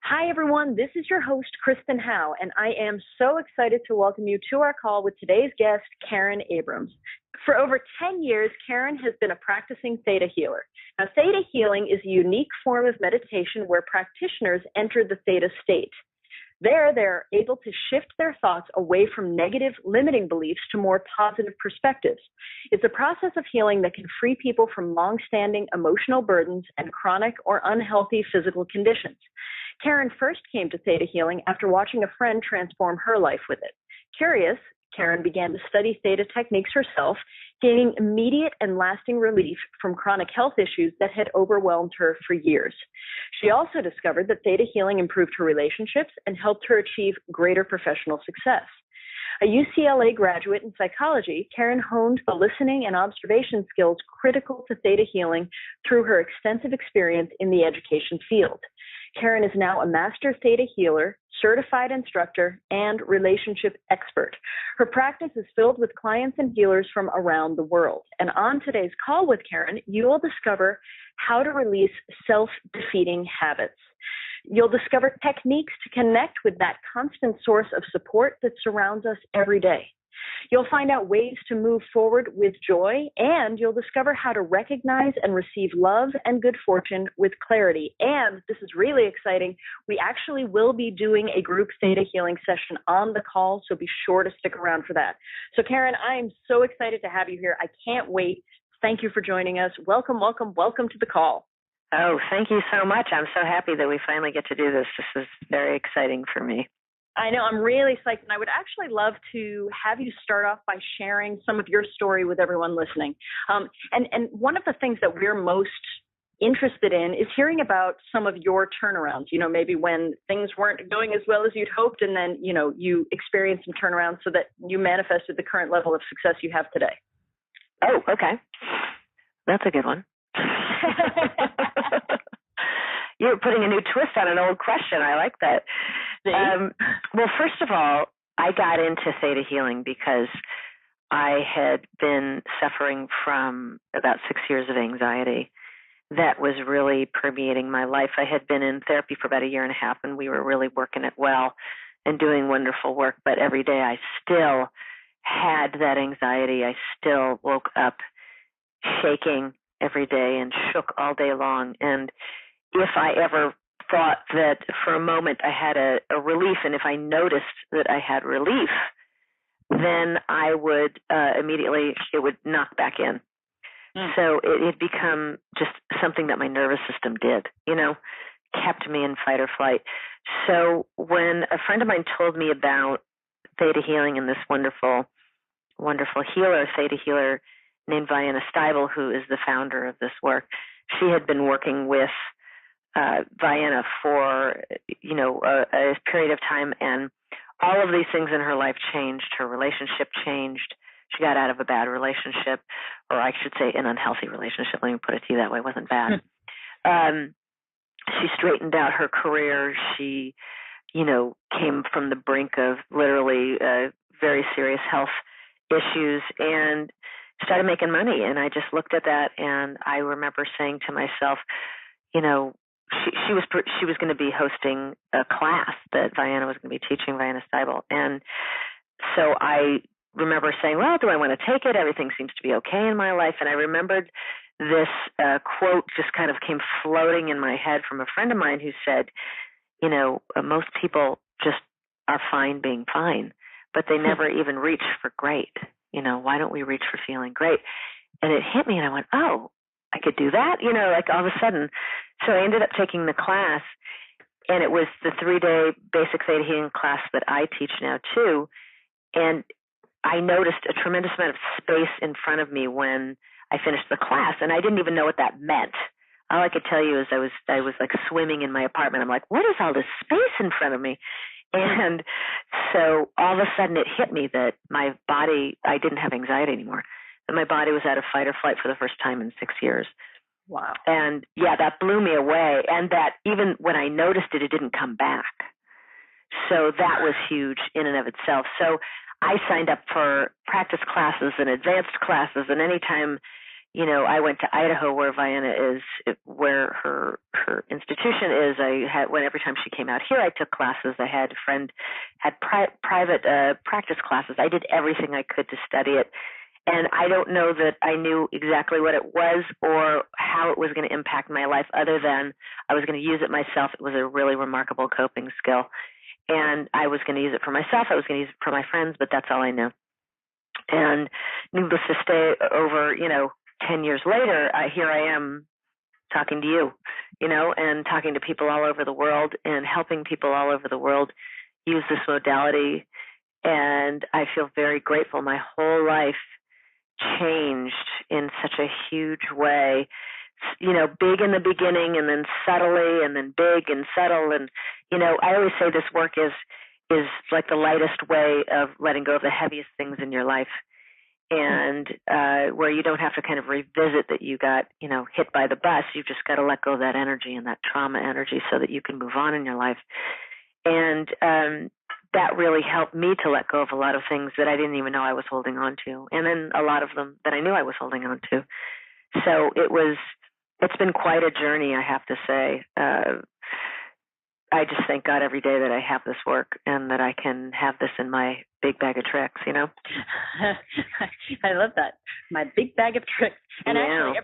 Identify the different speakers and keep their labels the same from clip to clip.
Speaker 1: Hi, everyone. This is your host, Kristen Howe, and I am so excited to welcome you to our call with today's guest, Karen Abrams. For over 10 years, Karen has been a practicing Theta Healer. Now, Theta Healing is a unique form of meditation where practitioners enter the Theta state. There, they're able to shift their thoughts away from negative, limiting beliefs to more positive perspectives. It's a process of healing that can free people from long-standing emotional burdens and chronic or unhealthy physical conditions. Karen first came to Theta Healing after watching a friend transform her life with it. Curious, Karen began to study Theta techniques herself, gaining immediate and lasting relief from chronic health issues that had overwhelmed her for years. She also discovered that Theta Healing improved her relationships and helped her achieve greater professional success. A UCLA graduate in psychology, Karen honed the listening and observation skills critical to Theta Healing through her extensive experience in the education field. Karen is now a master Theta Healer, certified instructor, and relationship expert. Her practice is filled with clients and healers from around the world. And on today's call with Karen, you will discover how to release self-defeating habits. You'll discover techniques to connect with that constant source of support that surrounds us every day. You'll find out ways to move forward with joy, and you'll discover how to recognize and receive love and good fortune with clarity. And this is really exciting. We actually will be doing a group Theta Healing session on the call, so be sure to stick around for that. So Karen, I am so excited to have you here. I can't wait. Thank you for joining us. Welcome, welcome, welcome to the call.
Speaker 2: Oh, thank you so much. I'm so happy that we finally get to do this. This is very exciting for me.
Speaker 1: I know, I'm really psyched, and I would actually love to have you start off by sharing some of your story with everyone listening. And one of the things that we're most interested in is hearing about some of your turnarounds, maybe when things weren't going as well as you'd hoped, and then, you experienced some turnarounds so that you manifested the current level of success you have today.
Speaker 2: Oh, okay. That's a good one. You're putting a new twist on an old question. I like that. Well, first of all, I got into Theta Healing because I had been suffering from about 6 years of anxiety that was really permeating my life. I had been in therapy for about a year and a half, and we were really working it well and doing wonderful work. But every day I still had that anxiety. I still woke up shaking every day and shook all day long. And if I ever thought that for a moment I had a relief, and if I noticed that I had relief, then I would immediately, it would knock back in. So it had become just something that my nervous system did, kept me in fight or flight. So when a friend of mine told me about Theta Healing and this wonderful, wonderful healer, Theta Healer named Vienna Steibel, who is the founder of this work, she had been working with Vienna for, a period of time, and all of these things in her life changed. Her relationship changed. She got out of a bad relationship, or I should say an unhealthy relationship. Let me put it to you that way. It wasn't bad. She straightened out her career. She, came from the brink of literally very serious health issues and started making money. And I just looked at that, and I remember saying to myself, she was going to be hosting a class that Vienna was going to be teaching, Vienna Steibel. And so I remember saying, well, do I want to take it? Everything seems to be okay in my life. And I remembered this quote just kind of came floating in my head from a friend of mine who said, most people just are fine being fine, but they never even reach for great. Why don't we reach for feeling great? And it hit me, and I went, oh, I could do that, like all of a sudden. So I ended up taking the class, and it was the 3-day basic Theta Healing class that I teach now too. And I noticed a tremendous amount of space in front of me when I finished the class, and I didn't even know what that meant. All I could tell you is I was like swimming in my apartment. I'm like, what is all this space in front of me? And so all of a sudden it hit me that my body, I didn't have anxiety anymore. That my body was out of fight or flight for the first time in 6 years.
Speaker 1: Wow.
Speaker 2: And yeah, that blew me away. And that even when I noticed it, it didn't come back. So that was huge in and of itself. So I signed up for practice classes and advanced classes. And anytime, I went to Idaho, where Vienna is, where her institution is. Every time she came out here, I took classes. I had a friend had private practice classes. I did everything I could to study it, and I don't know that I knew exactly what it was or how it was going to impact my life, other than I was going to use it myself. It was a really remarkable coping skill, and I was going to use it for myself. I was going to use it for my friends, but that's all I knew. And needless to say, over 10 years later, here I am talking to you, and talking to people all over the world and helping people all over the world use this modality. And I feel very grateful. My whole life changed in such a huge way, big in the beginning and then subtly and then big and subtle. And, I always say this work is like the lightest way of letting go of the heaviest things in your life. And where you don't have to kind of revisit that you got, hit by the bus. You've just got to let go of that energy and that trauma energy so that you can move on in your life. And that really helped me to let go of a lot of things that I didn't even know I was holding on to. And then a lot of them that I knew I was holding on to. So it's been quite a journey, I have to say. I just thank God every day that I have this work and that I can have this in my big bag of tricks,
Speaker 1: I love that. My big bag of tricks. And actually,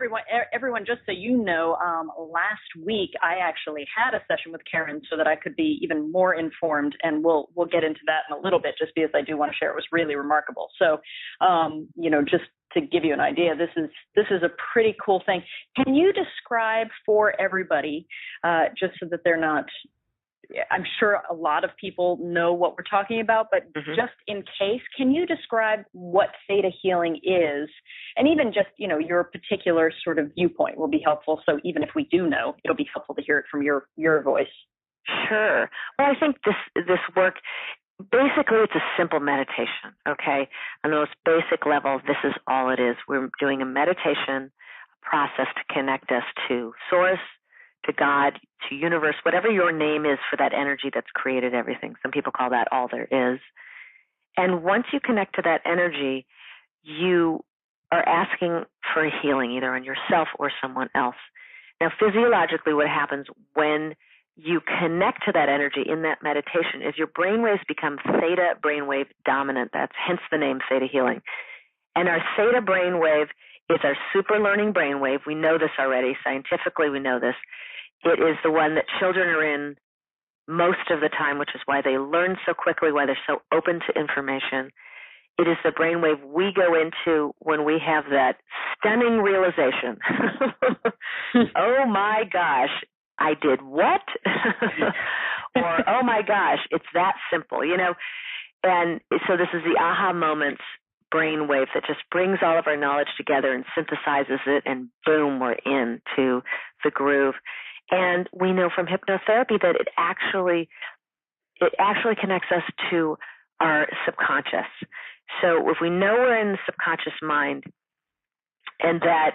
Speaker 1: everyone, just so you know, last week I actually had a session with Karen so that I could be even more informed, and we'll get into that in a little bit, just because I do want to share. It was really remarkable. So, just to give you an idea, this is a pretty cool thing. Can you describe for everybody, just so that they're not, I'm sure a lot of people know what we're talking about, but just in case, can you describe what Theta Healing is? And even just, your particular sort of viewpoint will be helpful. So even if we do know, it'll be helpful to hear it from your voice.
Speaker 2: Sure. Well, I think this work, basically it's a simple meditation, okay? On the most basic level, this is all it is. We're doing a meditation process to connect us to Source, to God, to universe, whatever your name is for that energy that's created everything. Some people call that all there is. And once you connect to that energy, you are asking for a healing, either on yourself or someone else. Now, physiologically, what happens when you connect to that energy in that meditation is your brainwaves become theta brainwave dominant. That's hence the name Theta Healing. And our theta brainwave is our super learning brainwave. We know this already. Scientifically, we know this. It is the one that children are in most of the time, which is why they learn so quickly, why they're so open to information. It is the brainwave we go into when we have that stunning realization. Oh my gosh, I did what? Or, oh my gosh, it's that simple, And so this is the aha moments brainwave that just brings all of our knowledge together and synthesizes it, and boom, we're into the groove. And we know from hypnotherapy that it actually connects us to our subconscious. So if we know we're in the subconscious mind, and that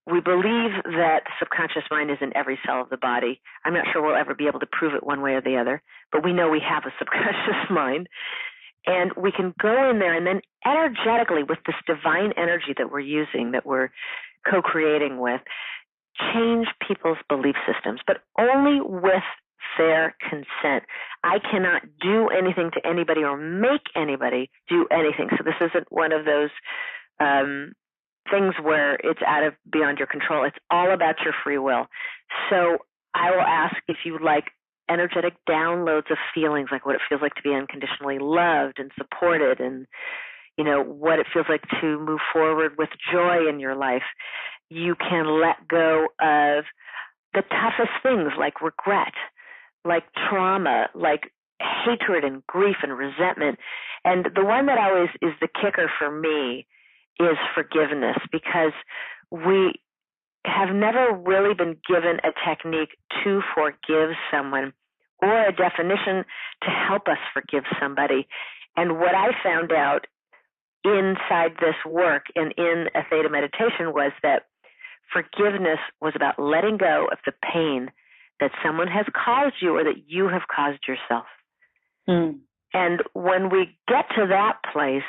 Speaker 2: we believe that the subconscious mind is in every cell of the body, I'm not sure we'll ever be able to prove it one way or the other, but we know we have a subconscious mind. And we can go in there and then energetically, with this divine energy that we're using, that we're co-creating with, change people's belief systems, but only with their consent. I cannot do anything to anybody or make anybody do anything. So this isn't one of those things where it's beyond your control. It's all about your free will. So I will ask if you like energetic downloads of feelings, like what it feels like to be unconditionally loved and supported, and what it feels like to move forward with joy in your life. You can let go of the toughest things, like regret, like trauma, like hatred and grief and resentment. And the one that always is the kicker for me is forgiveness, because we have never really been given a technique to forgive someone or a definition to help us forgive somebody. And what I found out inside this work and in a theta meditation was that forgiveness was about letting go of the pain that someone has caused you or that you have caused yourself. And when we get to that place,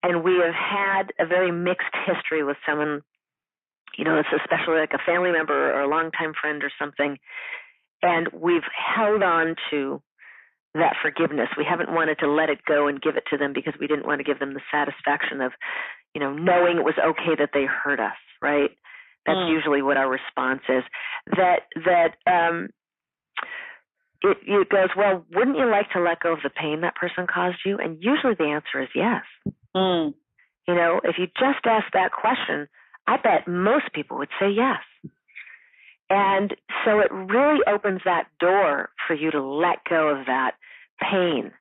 Speaker 2: and we have had a very mixed history with someone it's especially like a family member or a longtime friend or something, and we've held on to that forgiveness. We haven't wanted to let it go and give it to them because we didn't want to give them the satisfaction of, knowing it was okay that they hurt us, right? That's usually what our response is. It goes, well, wouldn't you like to let go of the pain that person caused you? And usually the answer is yes. If you just ask that question, I bet most people would say yes. And so it really opens that door for you to let go of that pain.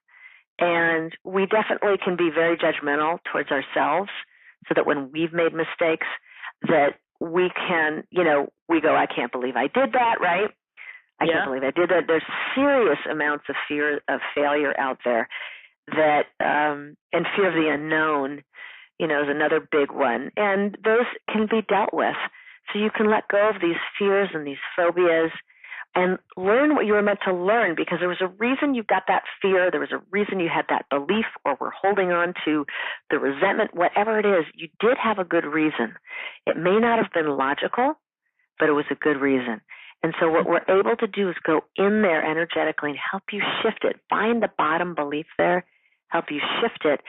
Speaker 2: And we definitely can be very judgmental towards ourselves, so that when we've made mistakes, that we can, we go, I can't believe I did that, right? I can't believe I did that. There's serious amounts of fear of failure out there that, and fear of the unknown, is another big one. And those can be dealt with. So you can let go of these fears and these phobias and learn what you were meant to learn, because there was a reason you got that fear. There was a reason you had that belief, or were holding on to the resentment, whatever it is. You did have a good reason. It may not have been logical, but it was a good reason. And so what we're able to do is go in there energetically and help you shift it. Find the bottom belief there, help you shift it,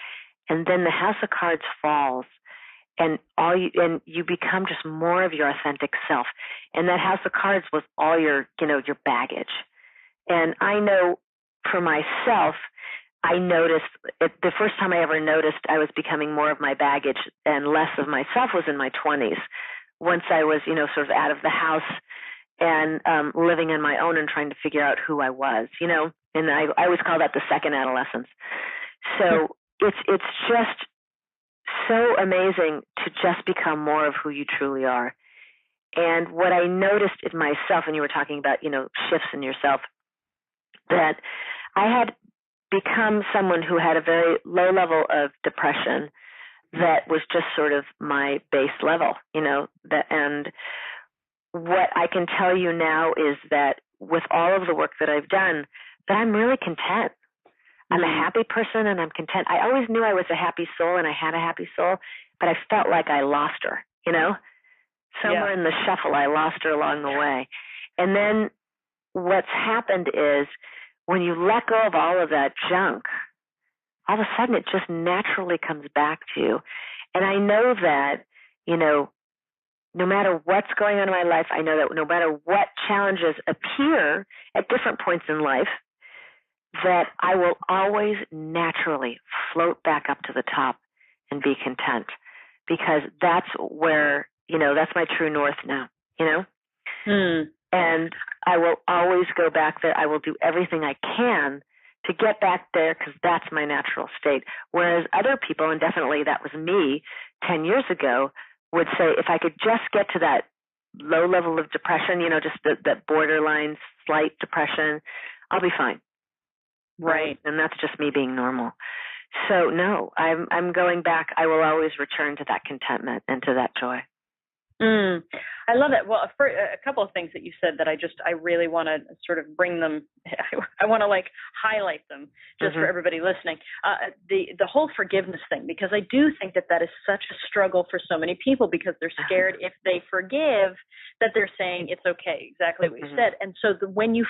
Speaker 2: and then the House of Cards falls. And you become just more of your authentic self. And that House of Cards was all your baggage. And I know for myself, I noticed the first time I ever noticed I was becoming more of my baggage and less of myself was in my 20s. Once I was, sort of out of the house and living on my own and trying to figure out who I was, and I always call that the second adolescence. So it's just so amazing to just become more of who you truly are. And what I noticed in myself, and you were talking about, shifts in yourself, that I had become someone who had a very low level of depression that was just sort of my base level, and what I can tell you now is that with all of the work that I've done, that I'm really content. I'm a happy person and I'm content. I always knew I was a happy soul and I had a happy soul, but I felt like I lost her, Somewhere in the shuffle, I lost her along the way. And then what's happened is when you let go of all of that junk, all of a sudden it just naturally comes back to you. And I know that, no matter what's going on in my life, I know that no matter what challenges appear at different points in life, that I will always naturally float back up to the top and be content, because that's where, that's my true north now, And I will always go back there. I will do everything I can to get back there, because that's my natural state. Whereas other people, and definitely that was me 10 years ago, would say, if I could just get to that low level of depression, just that borderline slight depression, I'll be fine. Right. And that's just me being normal. So no, I'm going back. I will always return to that contentment and to that joy.
Speaker 1: I love it. Well, for a couple of things that you said that I really want to sort of bring them. I want to highlight them just for everybody listening. The whole forgiveness thing, because I do think that is such a struggle for so many people, because they're scared if they forgive that they're saying it's okay. Exactly what you said. And so when you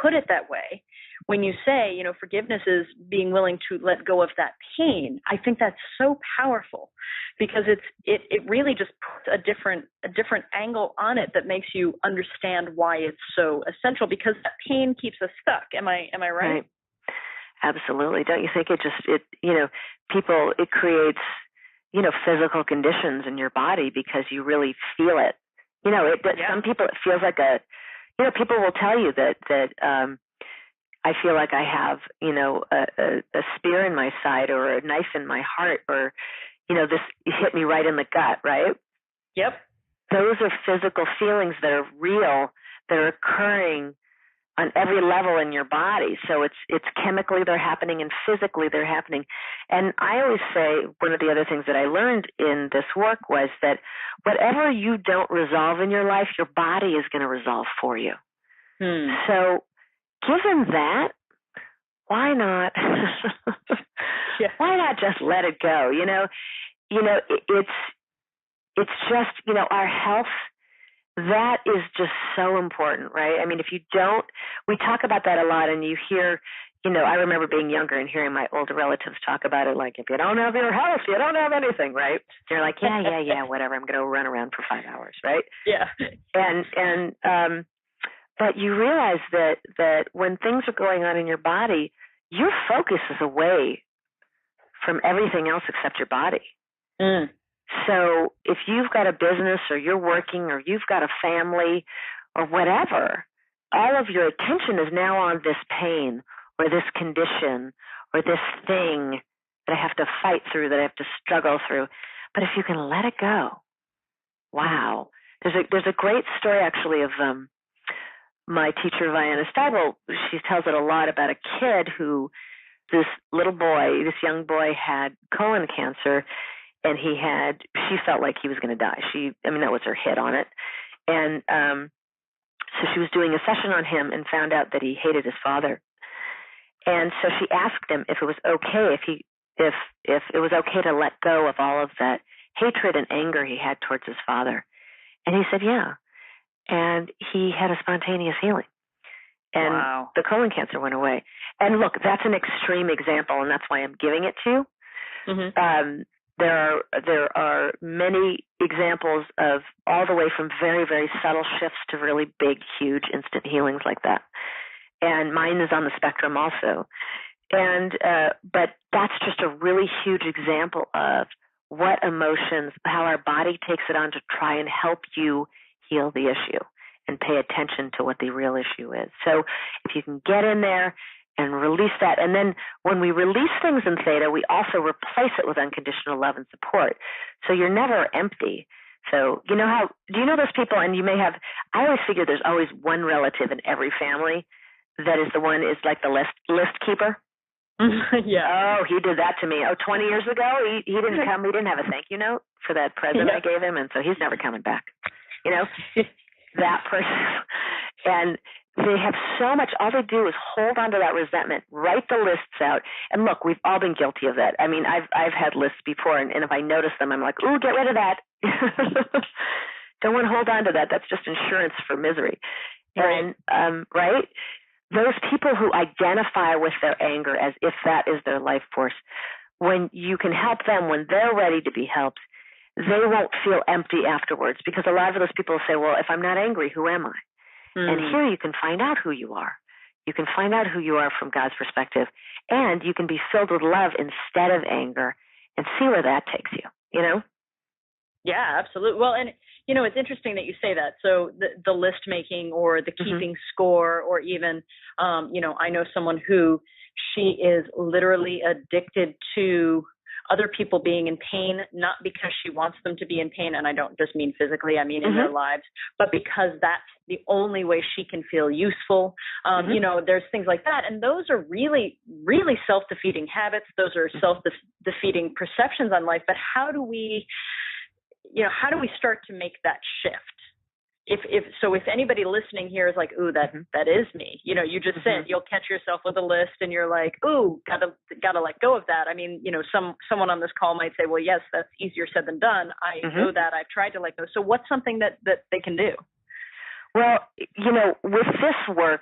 Speaker 1: put it that way, when you say, forgiveness is being willing to let go of that pain, I think that's so powerful, because it really just puts a different angle on it that makes you understand why it's so essential, because that pain keeps us stuck. Am I right?
Speaker 2: Absolutely. Don't you think it creates, physical conditions in your body because you really feel it. Some people, it feels like people will tell you that I feel like I have, a spear in my side or a knife in my heart, or, this hit me right in the gut, right?
Speaker 1: Yep.
Speaker 2: Those are physical feelings that are real, that are occurring on every level in your body. So it's chemically they're happening and physically they're happening. And I always say, one of the other things that I learned in this work was that whatever you don't resolve in your life, your body is going to resolve for you. So given that, why not? Why not just let it go? It's it's just, our health, that is just so important, right? I mean, if you don't, we talk about that a lot, and you hear, I remember being younger and hearing my older relatives talk about it, like, if you don't have your health, you don't have anything, right? They're like, yeah, whatever, I'm going to run around for 5 hours, right?
Speaker 1: Yeah.
Speaker 2: But you realize that when things are going on in your body, your focus is away from everything else except your body.
Speaker 1: Mm.
Speaker 2: So if you've got a business, or you're working, or you've got a family, or whatever, all of your attention is now on this pain or this condition or this thing that I have to fight through, that I have to struggle through. But if you can let it go, wow. There's a great story, actually, of my teacher, Vienna Steibel. She tells it a lot about a kid who, this young boy had colon cancer, and she felt like he was going to die. That was her hit on it. And so she was doing a session on him and found out that he hated his father. And so she asked him if it was okay, if it was okay to let go of all of that hatred and anger he had towards his father. And he said, yeah. And he had a spontaneous healing. And
Speaker 1: wow.
Speaker 2: The colon cancer went away. And look, that's an extreme example, and that's why I'm giving it to you. Mm-hmm. There are many examples of all the way from very, very subtle shifts to really big, huge, instant healings like that. And mine is on the spectrum also. And but that's just a really huge example of what emotions, how our body takes it on to try and help you heal the issue and pay attention to what the real issue is. So if you can get in there and release that, and then when we release things in Theta, we also replace it with unconditional love and support. So you're never empty. So do you know those people, and you may have, I always figure there's always one relative in every family that is the one, is like the list keeper.
Speaker 1: Yeah.
Speaker 2: Oh, he did that to me. 20 years ago, he didn't come. He didn't have a thank you note for that present I gave him, and so he's never coming back. That person. And they have so much, all they do is hold on to that resentment, write the lists out. And look, we've all been guilty of that. I mean, I've had lists before, and if I notice them, I'm like, ooh, get rid of that. Don't want to hold on to that. That's just insurance for misery.
Speaker 1: Right.
Speaker 2: And, right? Those people who identify with their anger as if that is their life force, when you can help them, when they're ready to be helped, they won't feel empty afterwards, because a lot of those people say, well, if I'm not angry, who am I? And here you can find out who you are. You can find out who you are from God's perspective, and you can be filled with love instead of anger, and see where that takes you,
Speaker 1: Yeah, absolutely. Well, and, it's interesting that you say that. So the list making, or the keeping score, or even, I know someone who, she is literally addicted to other people being in pain, not because she wants them to be in pain, and I don't just mean physically, I mean in their lives, but because that's the only way she can feel useful. There's things like that, and those are really, really self-defeating habits. Those are self-defeating perceptions on life. But how do we start to make that shift? If anybody listening here is like, ooh, that is me, you just said you'll catch yourself with a list and you're like, ooh, gotta let go of that. I mean, someone on this call might say, well, yes, that's easier said than done. I know that. I've tried to let go. So what's something that they can do?
Speaker 2: Well, with this work,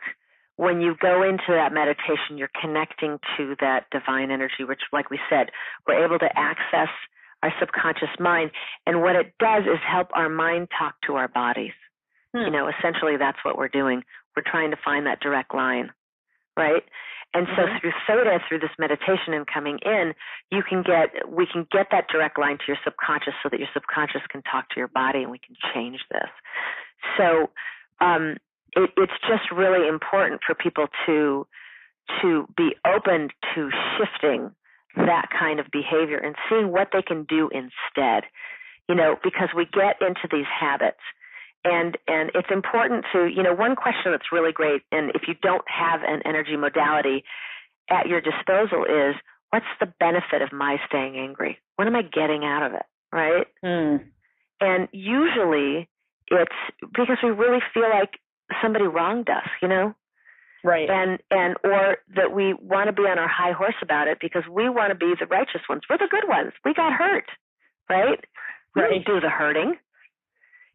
Speaker 2: when you go into that meditation, you're connecting to that divine energy, which, like we said, we're able to access our subconscious mind. And what it does is help our mind talk to our bodies. Essentially that's what we're doing. We're trying to find that direct line, right? And so through Theta, through this meditation and coming in, we can get that direct line to your subconscious, so that your subconscious can talk to your body, and we can change this. So it's just really important for people to be open to shifting that kind of behavior and seeing what they can do instead, because we get into these habits. And it's important to, one question that's really great, and if you don't have an energy modality at your disposal, is, what's the benefit of my staying angry? What am I getting out of it, right? And usually it's because we really feel like somebody wronged us,
Speaker 1: Right.
Speaker 2: And or that we want to be on our high horse about it because we want to be the righteous ones. We're the good ones. We got hurt, right? We don't do the hurting,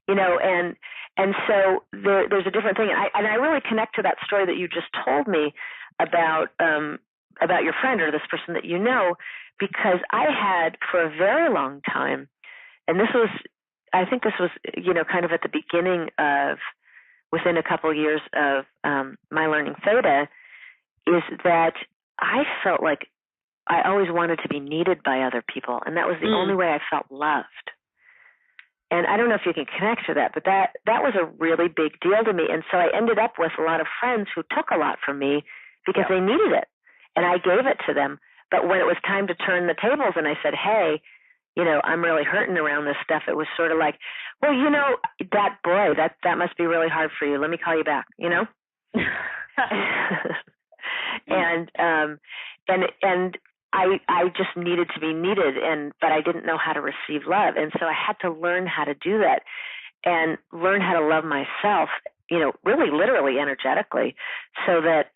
Speaker 2: and so there's a different thing. And I really connect to that story that you just told me about your friend or this person that you know, because I had for a very long time, and I think this was, kind of at the beginning of, within a couple of years of my learning Theta, is that I felt like I always wanted to be needed by other people, and that was the only way I felt loved. And I don't know if you can connect to that, but that was a really big deal to me. And so I ended up with a lot of friends who took a lot from me because they needed it, and I gave it to them. But when it was time to turn the tables and I said, hey, I'm really hurting around this stuff, it was sort of like, well, that boy, that must be really hard for you. Let me call you back, and I just needed to be needed, but I didn't know how to receive love. And so I had to learn how to do that and learn how to love myself, really literally energetically, so that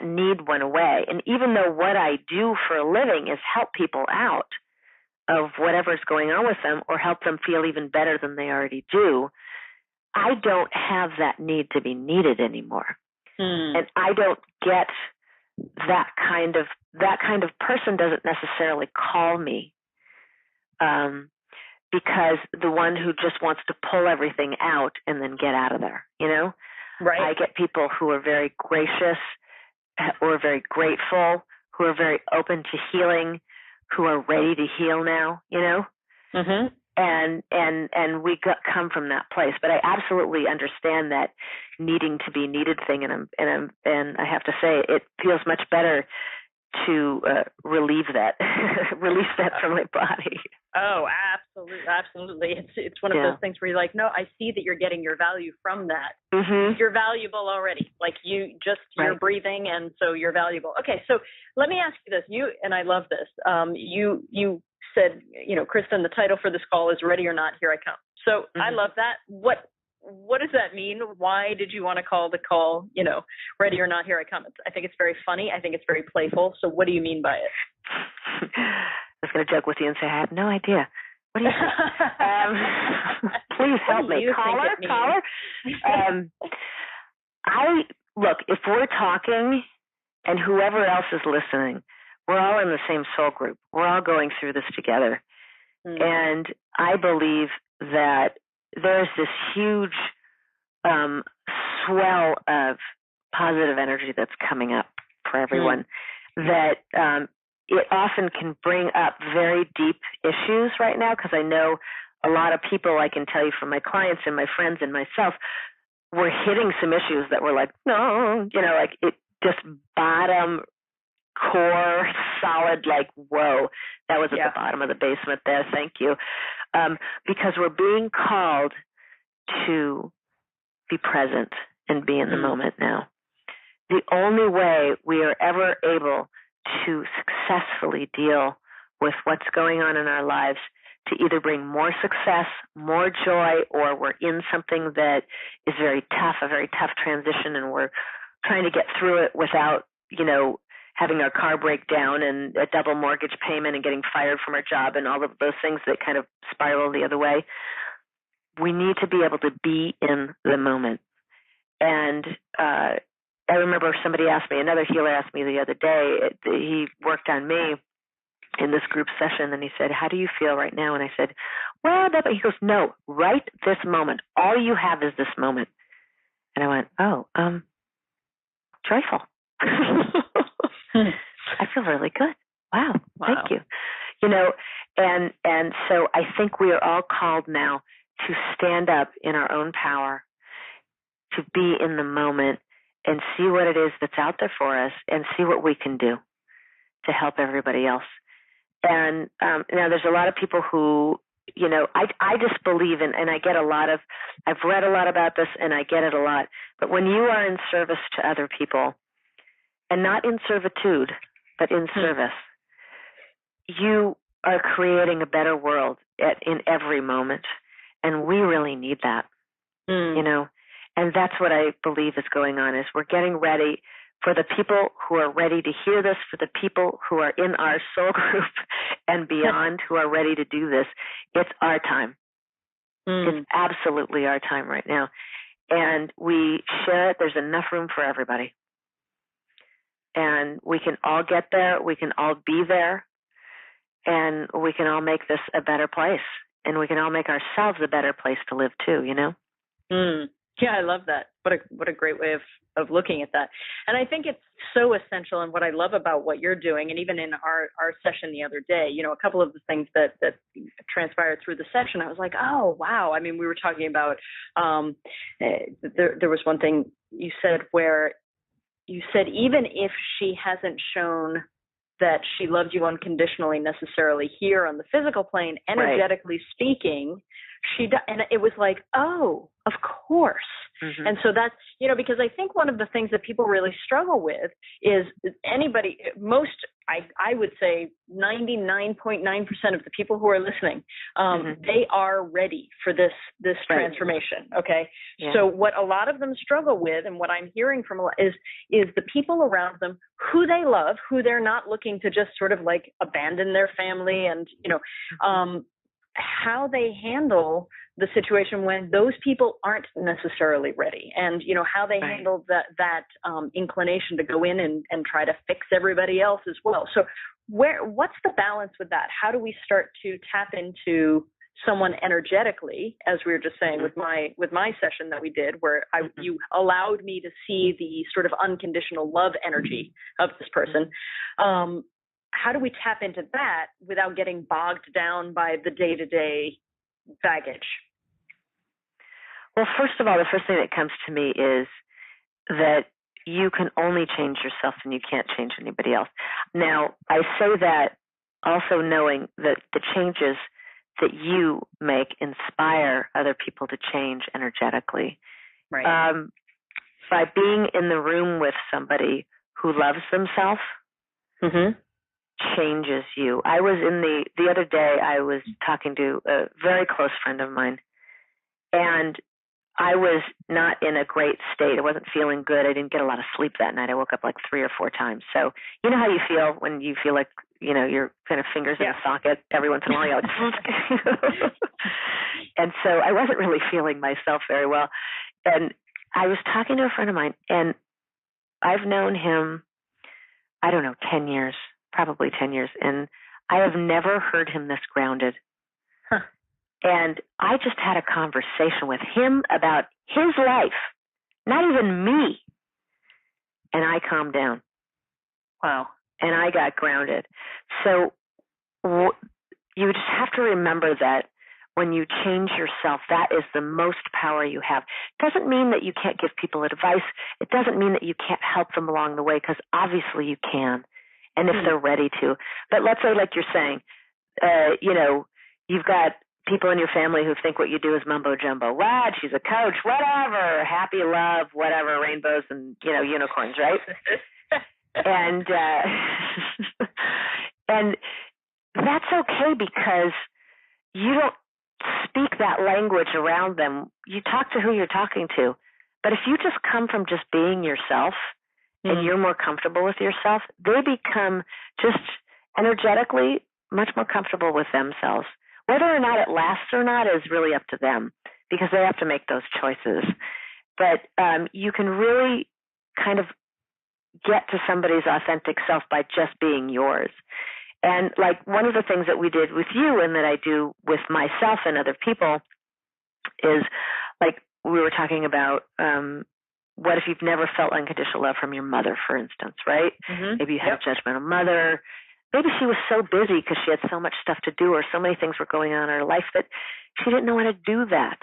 Speaker 2: need went away. And even though what I do for a living is help people out of whatever's going on with them or help them feel even better than they already do, I don't have that need to be needed anymore. And I don't get that kind of person doesn't necessarily call me because the one who just wants to pull everything out and then get out of there, Right. I get people who are very gracious, who are very grateful, who are very open to healing, who are ready to heal now, Mm-hmm. And we come from that place. But I absolutely understand that needing to be needed thing, and I have to say it feels much better to release that from my body.
Speaker 1: Oh, absolutely. It's one of those things where you're like, no, I see that you're getting your value from that. Mm-hmm. You're valuable already. Like you're breathing, and so you're valuable. Okay, so let me ask you this. And I love this. You said, Kristen, the title for this call is Ready or Not, Here I Come. So I love that. What does that mean? Why did you want to call the call, Ready or Not, Here I Come? I think it's very funny. I think it's very playful. So what do you mean by it?
Speaker 2: I was going to joke with you and say, I have no idea. What do you think? Please help me. Caller. Look, if we're talking and whoever else is listening, we're all in the same soul group. We're all going through this together. Mm-hmm. And I believe that there's this huge swell of positive energy that's coming up for everyone that it often can bring up very deep issues right now, because I know a lot of people, I can tell you from my clients and my friends and myself, we're hitting some issues that we're like, no, like it just bottom core solid, like, whoa, that was at the bottom of the basement there. Thank you. Because we're being called to be present and be in the moment now. The only way we are ever able to successfully deal with what's going on in our lives to either bring more success, more joy, or we're in something that is very tough, a very tough transition, and we're trying to get through it without, having our car break down and a double mortgage payment and getting fired from our job and all of those things that kind of spiral the other way. We need to be able to be in the moment. And I remember another healer asked me the other day, he worked on me in this group session, and he said, how do you feel right now? And I said, well, he goes, no, right this moment. All you have is this moment. And I went, joyful. I feel really good. Wow. Thank you. And so I think we are all called now to stand up in our own power, to be in the moment and see what it is that's out there for us and see what we can do to help everybody else. And now there's a lot of people who, I just believe in, and I get I've read a lot about this and I get it a lot, but when you are in service to other people, and not in servitude, but in service, you are creating a better world in every moment. And we really need that, and that's what I believe is going on, is we're getting ready for the people who are ready to hear this, for the people who are in our soul group and beyond who are ready to do this, it's our time. It's absolutely our time right now. And we share it. There's enough room for everybody. And we can all get there. We can all be there. And we can all make this a better place. And we can all make ourselves a better place to live too, you know?
Speaker 1: Yeah, I love that. What a great way of looking at that. And I think it's so essential, and what I love about what you're doing, and even in our session the other day, you know, a couple of the things that transpired through the session, I was like, oh, wow. I mean, we were talking about, there was one thing you said where you said, even if she hasn't shown that she loved you unconditionally necessarily here on the physical plane, energetically speaking, and it was like, oh, of course. And so that's, you know, because I think one of the things that people really struggle with is I would say 99.9% of the people who are listening, they are ready for this transformation. Okay. Yeah. So what a lot of them struggle with, and what I'm hearing from a lot is the people around them who they love, who they're not looking to just sort of like abandon their family, and, you know, how they handle the situation when those people aren't necessarily ready, and, you know, how they handle that inclination to go in and try to fix everybody else as well. So what's the balance with that? How do we start to tap into someone energetically, as we were just saying with my session that we did, where you allowed me to see the sort of unconditional love energy of this person? How do we tap into that without getting bogged down by the day-to-day baggage?
Speaker 2: Well, first of all, the first thing that comes to me is that you can only change yourself and you can't change anybody else. Now, I say that also knowing that the changes that you make inspire other people to change energetically. Right. By being in the room with somebody who loves themselves, changes you. I was the other day, I was talking to a very close friend of mine, and I was not in a great state. I wasn't feeling good. I didn't get a lot of sleep that night. I woke up like 3 or 4 times. So you know how you feel when you feel like, you know, your kind of fingers in a socket every once in a while. You're like, and so I wasn't really feeling myself very well. And I was talking to a friend of mine, and I've known him, I don't know, 10 years. Probably 10 years, and I have never heard him this grounded. And I just had a conversation with him about his life, not even me, and I calmed down. Wow. And I got grounded. So you just have to remember that when you change yourself, that is the most power you have. It doesn't mean that you can't give people advice. It doesn't mean that you can't help them along the way, because obviously you can. And if they're ready to. But let's say, like you're saying, you know, you've got people in your family who think what you do is mumbo jumbo. What? She's a coach, whatever, happy love, whatever, rainbows and, you know, unicorns, right? And and that's okay, because you don't speak that language around them. You talk to who you're talking to. But if you just come from just being yourself, and you're more comfortable with yourself, they become just energetically much more comfortable with themselves. Whether or not it lasts or not is really up to them, because they have to make those choices. But you can really kind of get to somebody's authentic self by just being yours. And like one of the things that we did with you and that I do with myself and other people is, like we were talking about, what if you've never felt unconditional love from your mother, for instance, right? Maybe you had a judgmental mother. Maybe she was so busy because she had so much stuff to do, or so many things were going on in her life that she didn't know how to do that.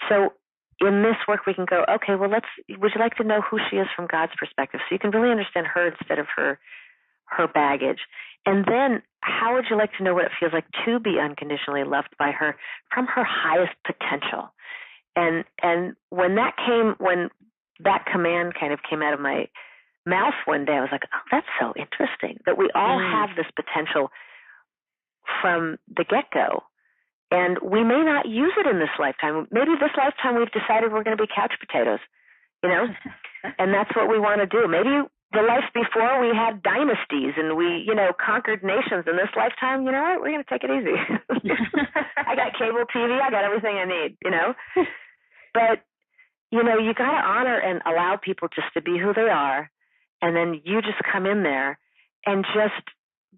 Speaker 2: So in this work, we can go, okay, well, would you like to know who she is from God's perspective? So you can really understand her instead of her baggage. And then how would you like to know what it feels like to be unconditionally loved by her from her highest potential? And when that command kind of came out of my mouth one day, I was like, oh, that's so interesting that we all have this potential from the get-go. And we may not use it in this lifetime. Maybe this lifetime we've decided we're going to be couch potatoes, you know? And that's what we want to do. Maybe the life before we had dynasties and we, conquered nations. In this lifetime, you know what? We're going to take it easy. I got cable TV. I got everything I need, But, you got to honor and allow people just to be who they are. And then you just come in there and just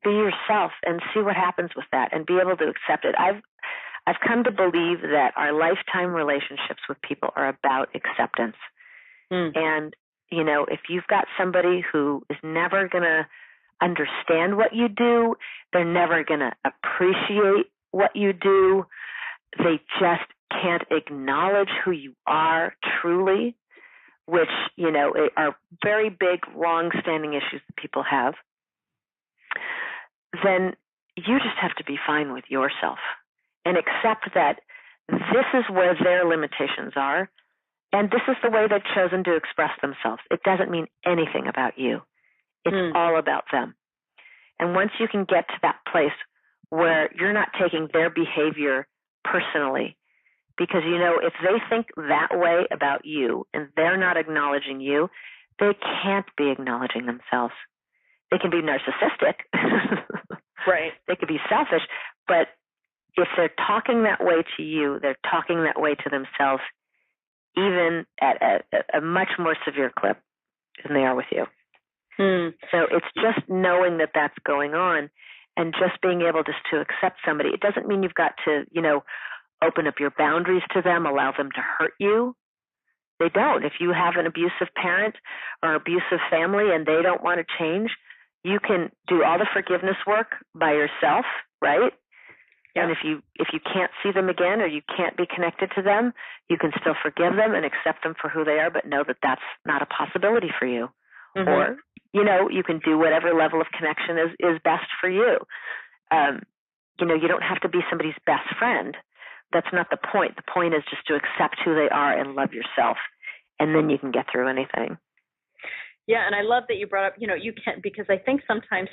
Speaker 2: be yourself and see what happens with that and be able to accept it. I've come to believe that our lifetime relationships with people are about acceptance. And, if you've got somebody who is never going to understand what you do, they're never going to appreciate what you do, they just can't acknowledge who you are truly, which, are very big, long-standing issues that people have, then you just have to be fine with yourself and accept that this is where their limitations are, and this is the way they've chosen to express themselves. It doesn't mean anything about you. It's all about them. And once you can get to that place where you're not taking their behavior personally, because, if they think that way about you and they're not acknowledging you, they can't be acknowledging themselves. They can be narcissistic.
Speaker 1: Right.
Speaker 2: They could be selfish. But if they're talking that way to you, they're talking that way to themselves, even at a much more severe clip than they are with you. So it's just knowing that that's going on and just being able just to accept somebody. It doesn't mean you've got to, open up your boundaries to them, allow them to hurt you. They don't. If you have an abusive parent or abusive family and they don't want to change, you can do all the forgiveness work by yourself, right? Yeah. And if you can't see them again or you can't be connected to them, you can still forgive them and accept them for who they are, but know that that's not a possibility for you. Or, you can do whatever level of connection is best for you. You don't have to be somebody's best friend. That's not the point. The point is just to accept who they are and love yourself, and then you can get through anything.
Speaker 1: Yeah, and I love that you brought up, you can't, because I think sometimes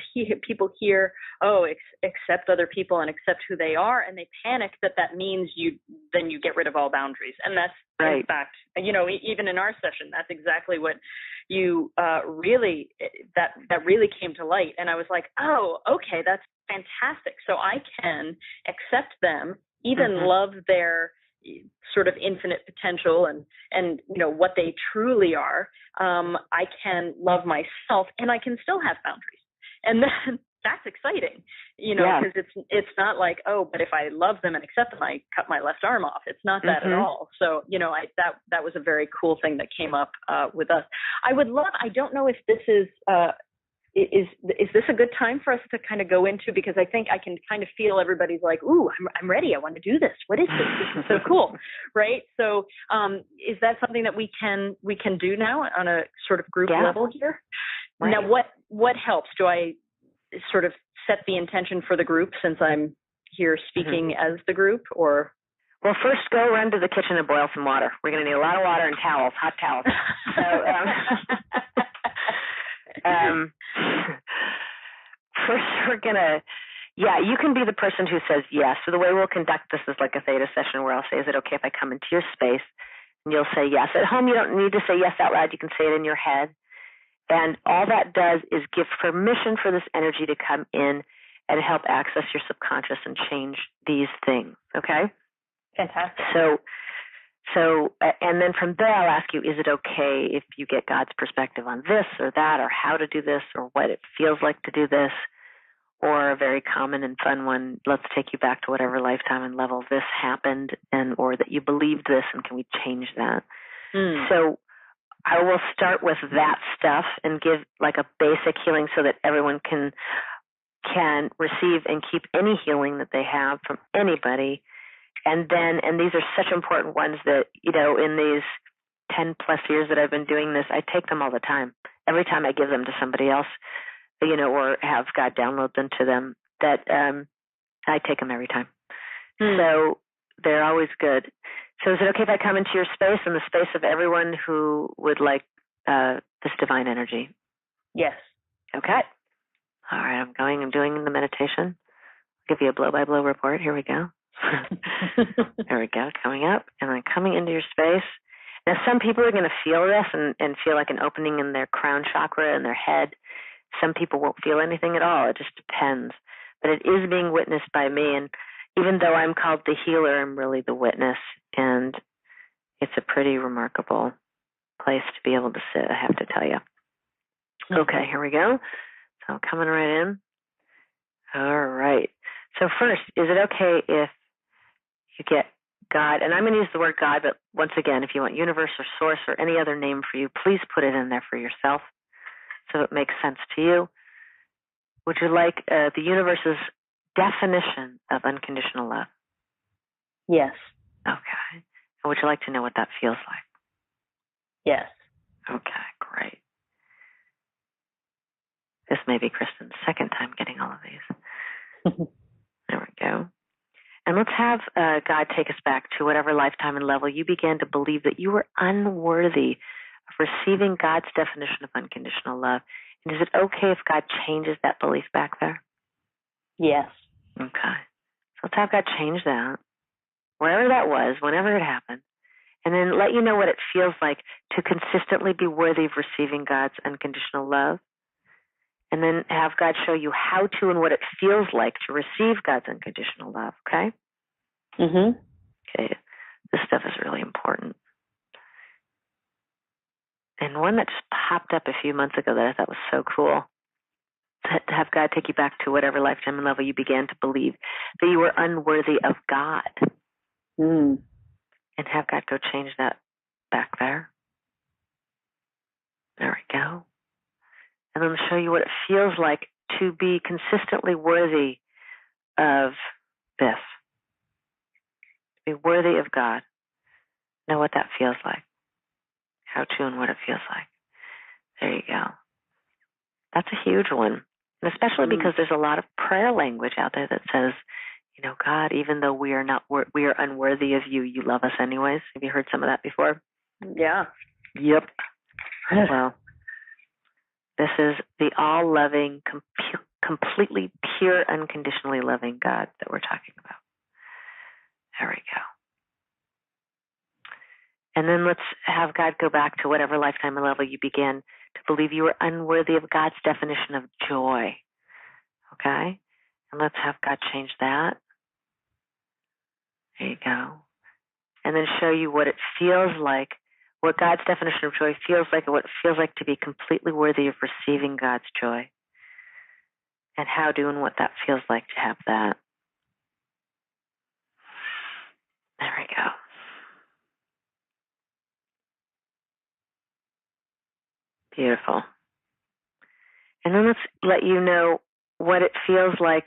Speaker 1: people hear, accept other people and accept who they are, and they panic that means then you get rid of all boundaries. And that's, right. In fact, even in our session, that's exactly what you really came to light. And I was like, oh, okay, that's fantastic. So I can accept them, even love their sort of infinite potential and what they truly are. I can love myself and I can still have boundaries. And then that's exciting, because it's not like, oh, but if I love them and accept them, I cut my left arm off. It's not that at all. So, that was a very cool thing that came up with us. I don't know if this is this a good time for us to kind of go into, because I think I can kind of feel everybody's like, ooh, I'm ready. I want to do this. What is this? This is so cool. Right. So is that something that we can do now on a sort of group level here? Right. Now, what helps? Do I sort of set the intention for the group since I'm here speaking as the group, or?
Speaker 2: Well, first go run to the kitchen and boil some water. We're going to need a lot of water and towels, hot towels. So, first we're going to, you can be the person who says yes. So the way we'll conduct this is like a theta session where I'll say, is it okay if I come into your space? And you'll say yes. At home, you don't need to say yes out loud. You can say it in your head. And all that does is give permission for this energy to come in and help access your subconscious and change these things. Okay?
Speaker 1: Fantastic.
Speaker 2: So, and then from there, I'll ask you, is it okay if you get God's perspective on this or that, or how to do this, or what it feels like to do this, or a very common and fun one, let's take you back to whatever lifetime and level this happened, or that you believed this, and can we change that? So I will start with that stuff and give like a basic healing so that everyone can receive and keep any healing that they have from anybody. And these are such important ones that, in these 10 plus years that I've been doing this, I take them all the time. Every time I give them to somebody else, or have God download them to them, that I take them every time. So they're always good. So is it okay if I come into your space and the space of everyone who would like this divine energy?
Speaker 1: Yes.
Speaker 2: Okay. All right, I'm doing the meditation. I'll give you a blow-by-blow report. Here we go. There we go, coming up, and then coming into your space. Now, some people are going to feel this and feel like an opening in their crown chakra in their head. Some people won't feel anything at all. It just depends. But it is being witnessed by me. And even though I'm called the healer, I'm really the witness. And it's a pretty remarkable place to be able to sit, I have to tell you. Okay, here we go. So coming right in. All right. So first, is it okay if you get God, and I'm going to use the word God, but once again, if you want universe or source or any other name for you, please put it in there for yourself so it makes sense to you. Would you like the universe's definition of unconditional love?
Speaker 1: Yes.
Speaker 2: Okay. And would you like to know what that feels like?
Speaker 1: Yes.
Speaker 2: Okay, great. This may be Kristen's second time getting all of these. There we go. And let's have God take us back to whatever lifetime and level you began to believe that you were unworthy of receiving God's definition of unconditional love. And is it okay if God changes that belief back there?
Speaker 1: Yes.
Speaker 2: Okay. So let's have God change that, wherever that was, whenever it happened, and then let you know what it feels like to consistently be worthy of receiving God's unconditional love. And then have God show you how to and what it feels like to receive God's unconditional love, okay?
Speaker 1: Mm-hmm.
Speaker 2: Okay. This stuff is really important. And one that just popped up a few months ago that I thought was so cool, to have God take you back to whatever lifetime and level you began to believe that you were unworthy of God.
Speaker 1: Mm.
Speaker 2: And have God go change that back there. There we go. And then show you what it feels like to be consistently worthy of this. Be worthy of God. Know what that feels like. How to and what it feels like. There you go. That's a huge one. And especially because there's a lot of prayer language out there that says, you know, God, even though we are unworthy of you, you love us anyways. Have you heard some of that before?
Speaker 1: Yeah.
Speaker 2: Yep. Well, this is the all-loving, completely pure, unconditionally loving God that we're talking about. There we go. And then let's have God go back to whatever lifetime and level you began to believe you were unworthy of God's definition of joy. Okay? And let's have God change that. There you go. And then show you what it feels like, what God's definition of joy feels like, and what it feels like to be completely worthy of receiving God's joy. And how to and what that feels like to have that. There we go. Beautiful. And then let's let you know what it feels like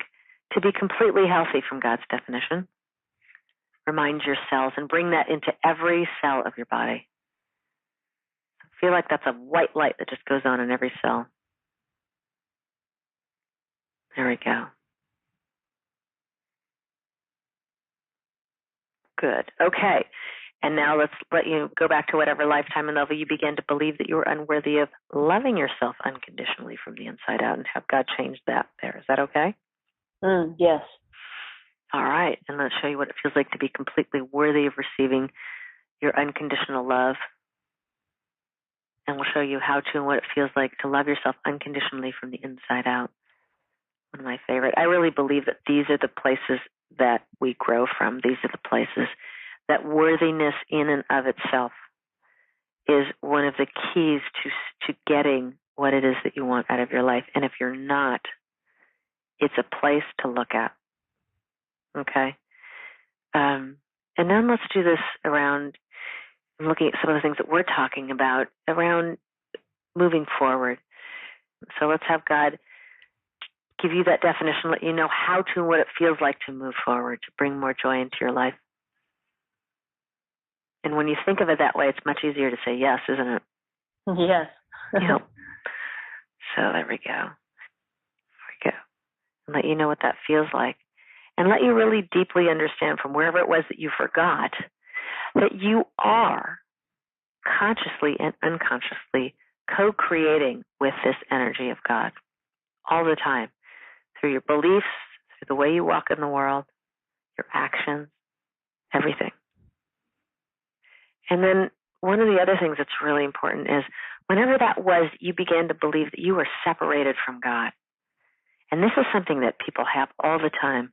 Speaker 2: to be completely healthy from God's definition. Remind your cells and bring that into every cell of your body. Feel like that's a white light that just goes on in every cell. There we go. Good. Okay. And now let's let you go back to whatever lifetime and level you began to believe that you were unworthy of loving yourself unconditionally from the inside out, and have God change that there. Is that okay?
Speaker 1: Yes.
Speaker 2: All right. And let's show you what it feels like to be completely worthy of receiving your unconditional love. And we'll show you how to and what it feels like to love yourself unconditionally from the inside out. One of my favorite. I really believe that these are the places that we grow from. These are the places that worthiness in and of itself is one of the keys to getting what it is that you want out of your life. And if you're not, it's a place to look at. Okay? And then let's do this around looking at some of the things that we're talking about around moving forward. So let's have God give you that definition, let you know how to and what it feels like to move forward, to bring more joy into your life. And when you think of it that way, it's much easier to say yes, isn't it?
Speaker 1: Yes.
Speaker 2: Yep. So there we go. There we go. And let you know what that feels like. And let you really deeply understand from wherever it was that you forgot that you are consciously and unconsciously co-creating with this energy of God all the time, through your beliefs, through the way you walk in the world, your actions, everything. And then one of the other things that's really important is whenever that was, you began to believe that you were separated from God. And this is something that people have all the time.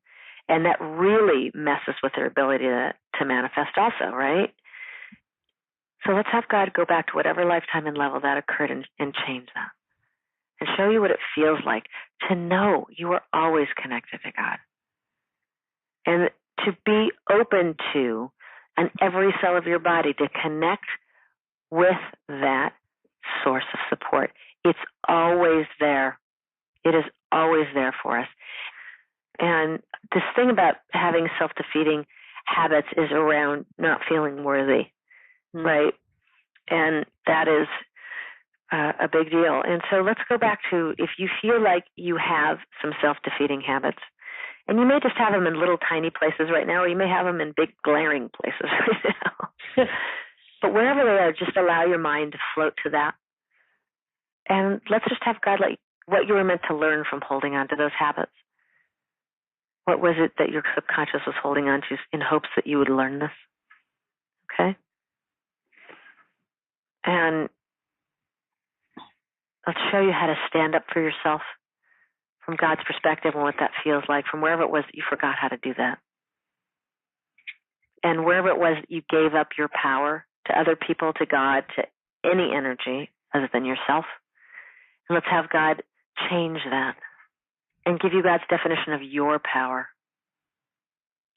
Speaker 2: And that really messes with their ability to manifest also, right? So let's have God go back to whatever lifetime and level that occurred and change that. And show you what it feels like to know you are always connected to God. And to be open to, on every cell of your body, to connect with that source of support. It's always there. It is always there for us. And this thing about having self-defeating habits is around not feeling worthy, right? And that is a big deal. And so let's go back to, if you feel like you have some self-defeating habits, and you may just have them in little tiny places right now, or you may have them in big glaring places right now. But wherever they are, just allow your mind to float to that. And let's just have God let what you were meant to learn from holding on to those habits. What was it that your subconscious was holding on to in hopes that you would learn this? Okay? And let's show you how to stand up for yourself from God's perspective and what that feels like, from wherever it was that you forgot how to do that. And wherever it was that you gave up your power to other people, to God, to any energy other than yourself. And let's have God change that and give you God's definition of your power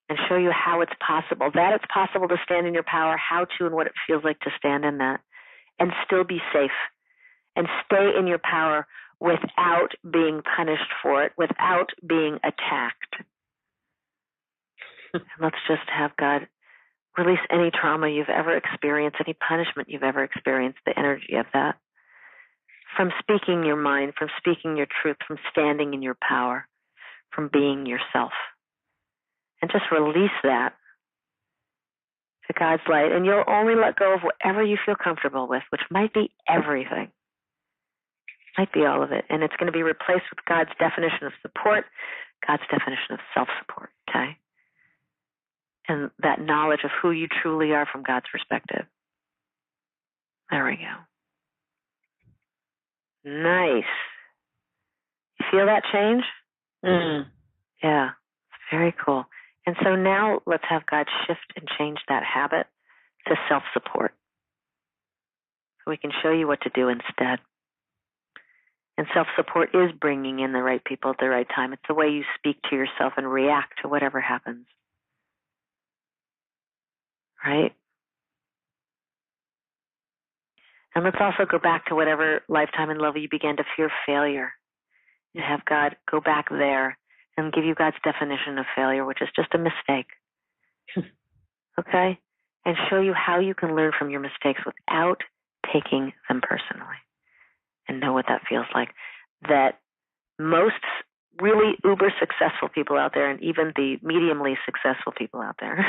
Speaker 2: and show you how it's possible, that it's possible to stand in your power, how to and what it feels like to stand in that and still be safe and stay in your power without being punished for it, without being attacked. And let's just have God release any trauma you've ever experienced, any punishment you've ever experienced, the energy of that. From speaking your mind, from speaking your truth, from standing in your power, from being yourself. And just release that to God's light. And you'll only let go of whatever you feel comfortable with, which might be everything. Might be all of it. And it's going to be replaced with God's definition of support, God's definition of self-support, okay? And that knowledge of who you truly are from God's perspective. There we go. Nice. You feel that change? Yeah, very cool. And so now let's have God shift and change that habit to self-support. So we can show you what to do instead. And self-support is bringing in the right people at the right time. It's the way you speak to yourself and react to whatever happens. Right? And let's also go back to whatever lifetime and level you began to fear failure. And have God go back there and give you God's definition of failure, which is just a mistake. Okay? And show you how you can learn from your mistakes without taking them personally. And know what that feels like. That most really uber successful people out there, and even the mediumly successful people out there,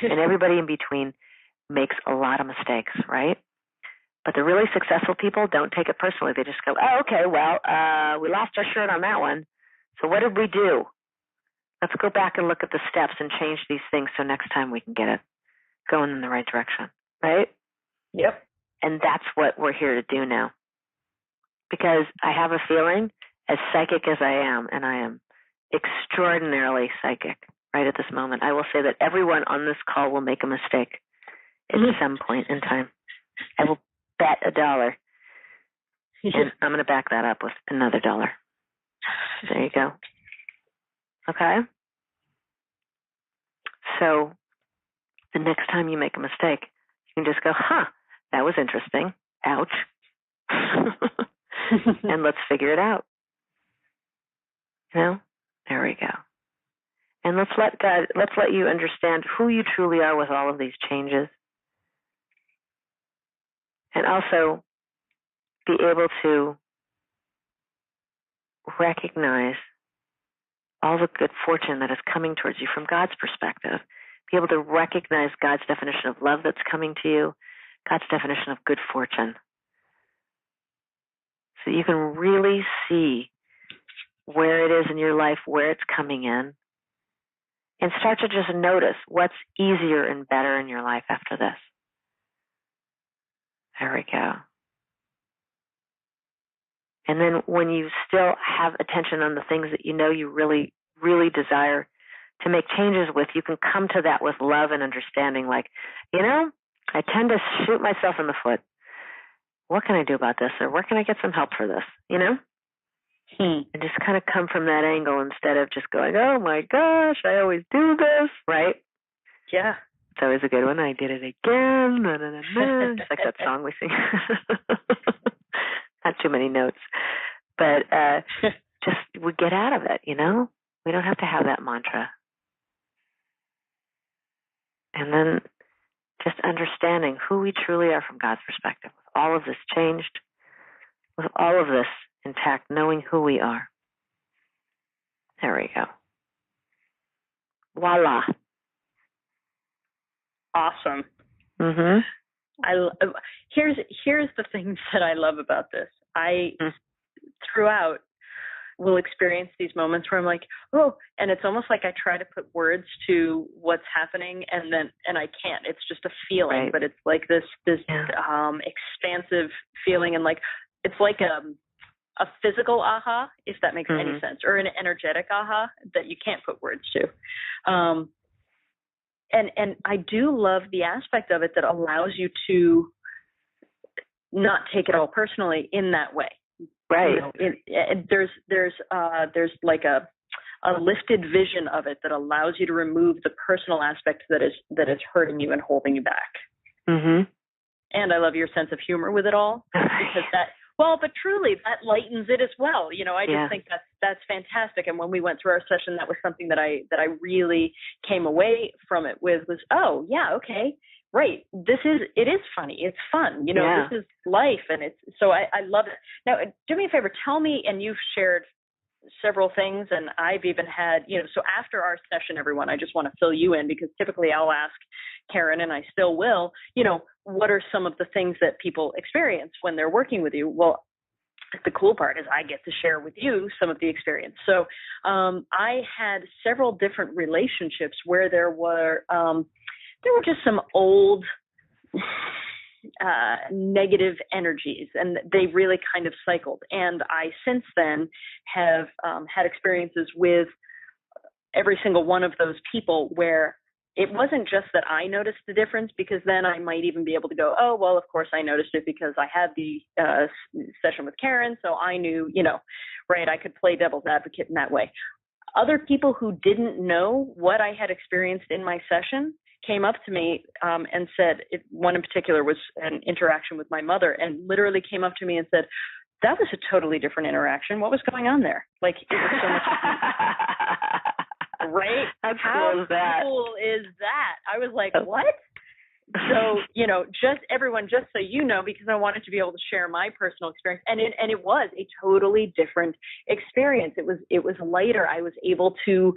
Speaker 2: and everybody in between makes a lot of mistakes, right? But the really successful people don't take it personally. They just go, oh, okay, well, we lost our shirt on that one. So what did we do? Let's go back and look at the steps and change these things so next time we can get it going in the right direction, right?
Speaker 1: Yep.
Speaker 2: And that's what we're here to do now. Because I have a feeling, as psychic as I am, and I am extraordinarily psychic right at this moment, I will say that everyone on this call will make a mistake at some point in time. I will bet $1. And I'm going to back that up with another $1. There you go. Okay? So the next time you make a mistake, you can just go, that was interesting. Ouch. And let's figure it out. You know? There we go. And let's let you understand who you truly are with all of these changes. And also be able to recognize all the good fortune that is coming towards you from God's perspective. Be able to recognize God's definition of love that's coming to you, God's definition of good fortune. So you can really see where it is in your life, where it's coming in, and start to just notice what's easier and better in your life after this. There we go. And then when you still have attention on the things that you know you really, really desire to make changes with, you can come to that with love and understanding. Like, I tend to shoot myself in the foot. What can I do about this? Or where can I get some help for this? And just kind of come from that angle instead of just going, oh my gosh, I always do this, right?
Speaker 1: Yeah.
Speaker 2: It's always a good one. I did it again. Na, na, na, na. It's like that song we sing. Not too many notes. But just we get out of it, We don't have to have that mantra. And then just understanding who we truly are from God's perspective. With all of this changed, with all of this intact, knowing who we are. There we go. Voila.
Speaker 1: Awesome.
Speaker 2: Mhm.
Speaker 1: Here's the things that I love about this. Throughout will experience these moments where I'm like, oh, and it's almost like I try to put words to what's happening and I can't. It's just a feeling,
Speaker 2: right.
Speaker 1: But it's like this expansive feeling, and like it's like a physical aha, if that makes any sense, or an energetic aha that you can't put words to. And I do love the aspect of it that allows you to not take it all personally in that way.
Speaker 2: Right.
Speaker 1: There's like a lifted vision of it that allows you to remove the personal aspect that is hurting you and holding you back.
Speaker 2: Mhm.
Speaker 1: And I love your sense of humor with it all, because but truly that lightens it as well. I just think that's fantastic. And when we went through our session, that was something that I really came away from it with was, oh yeah, okay. Right. It is funny. It's fun. This is life. And so I love it. Now, do me a favor. Tell me, and you've shared several things, and I've even had, so after our session, everyone, I just want to fill you in, because typically I'll ask Karen, and I still will, what are some of the things that people experience when they're working with you? Well, the cool part is I get to share with you some of the experience. So I had several different relationships where there were just some old negative energies, and they really kind of cycled. And I since then have had experiences with every single one of those people where it wasn't just that I noticed the difference, because then I might even be able to go, oh, well, of course I noticed it because I had the session with Karen, so I knew, right, I could play devil's advocate in that way. Other people who didn't know what I had experienced in my session came up to me and said, one in particular was an interaction with my mother, and literally came up to me and said, that was a totally different interaction. What was going on there? Like, it was so much right? How cool is that? I was like, what? So, just so you know, because I wanted to be able to share my personal experience, and it was a totally different experience. It was lighter. I was able to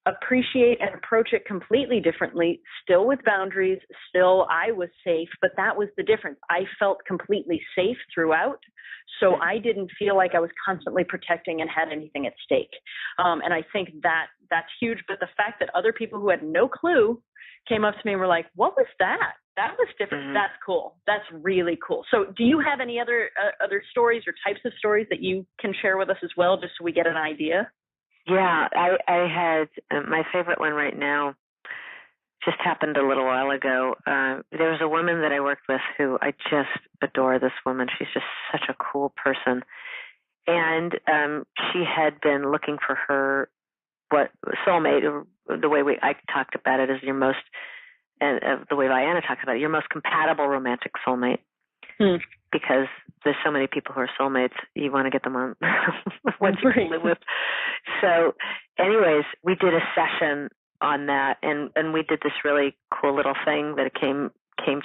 Speaker 1: appreciate and approach it completely differently, still with boundaries, still I was safe, but that was the difference. I felt completely safe throughout, so I didn't feel like I was constantly protecting and had anything at stake. And I think that's huge, but the fact that other people who had no clue came up to me and were like, what was that? That was different. Mm-hmm. That's cool. That's really cool. So do you have any other stories or types of stories that you can share with us as well, just so we get an idea?
Speaker 2: Yeah, I had my favorite one right now just happened a little while ago. There was a woman that I worked with who I just adore this woman. She's just such a cool person. And she had been looking for her soulmate. The way I talked about it is your most, and the way Diana talks about it, your most compatible romantic soulmate. Because there's so many people who are soulmates, you want to get them on what you can live with. So anyways, we did a session on that, and we did this really cool little thing that came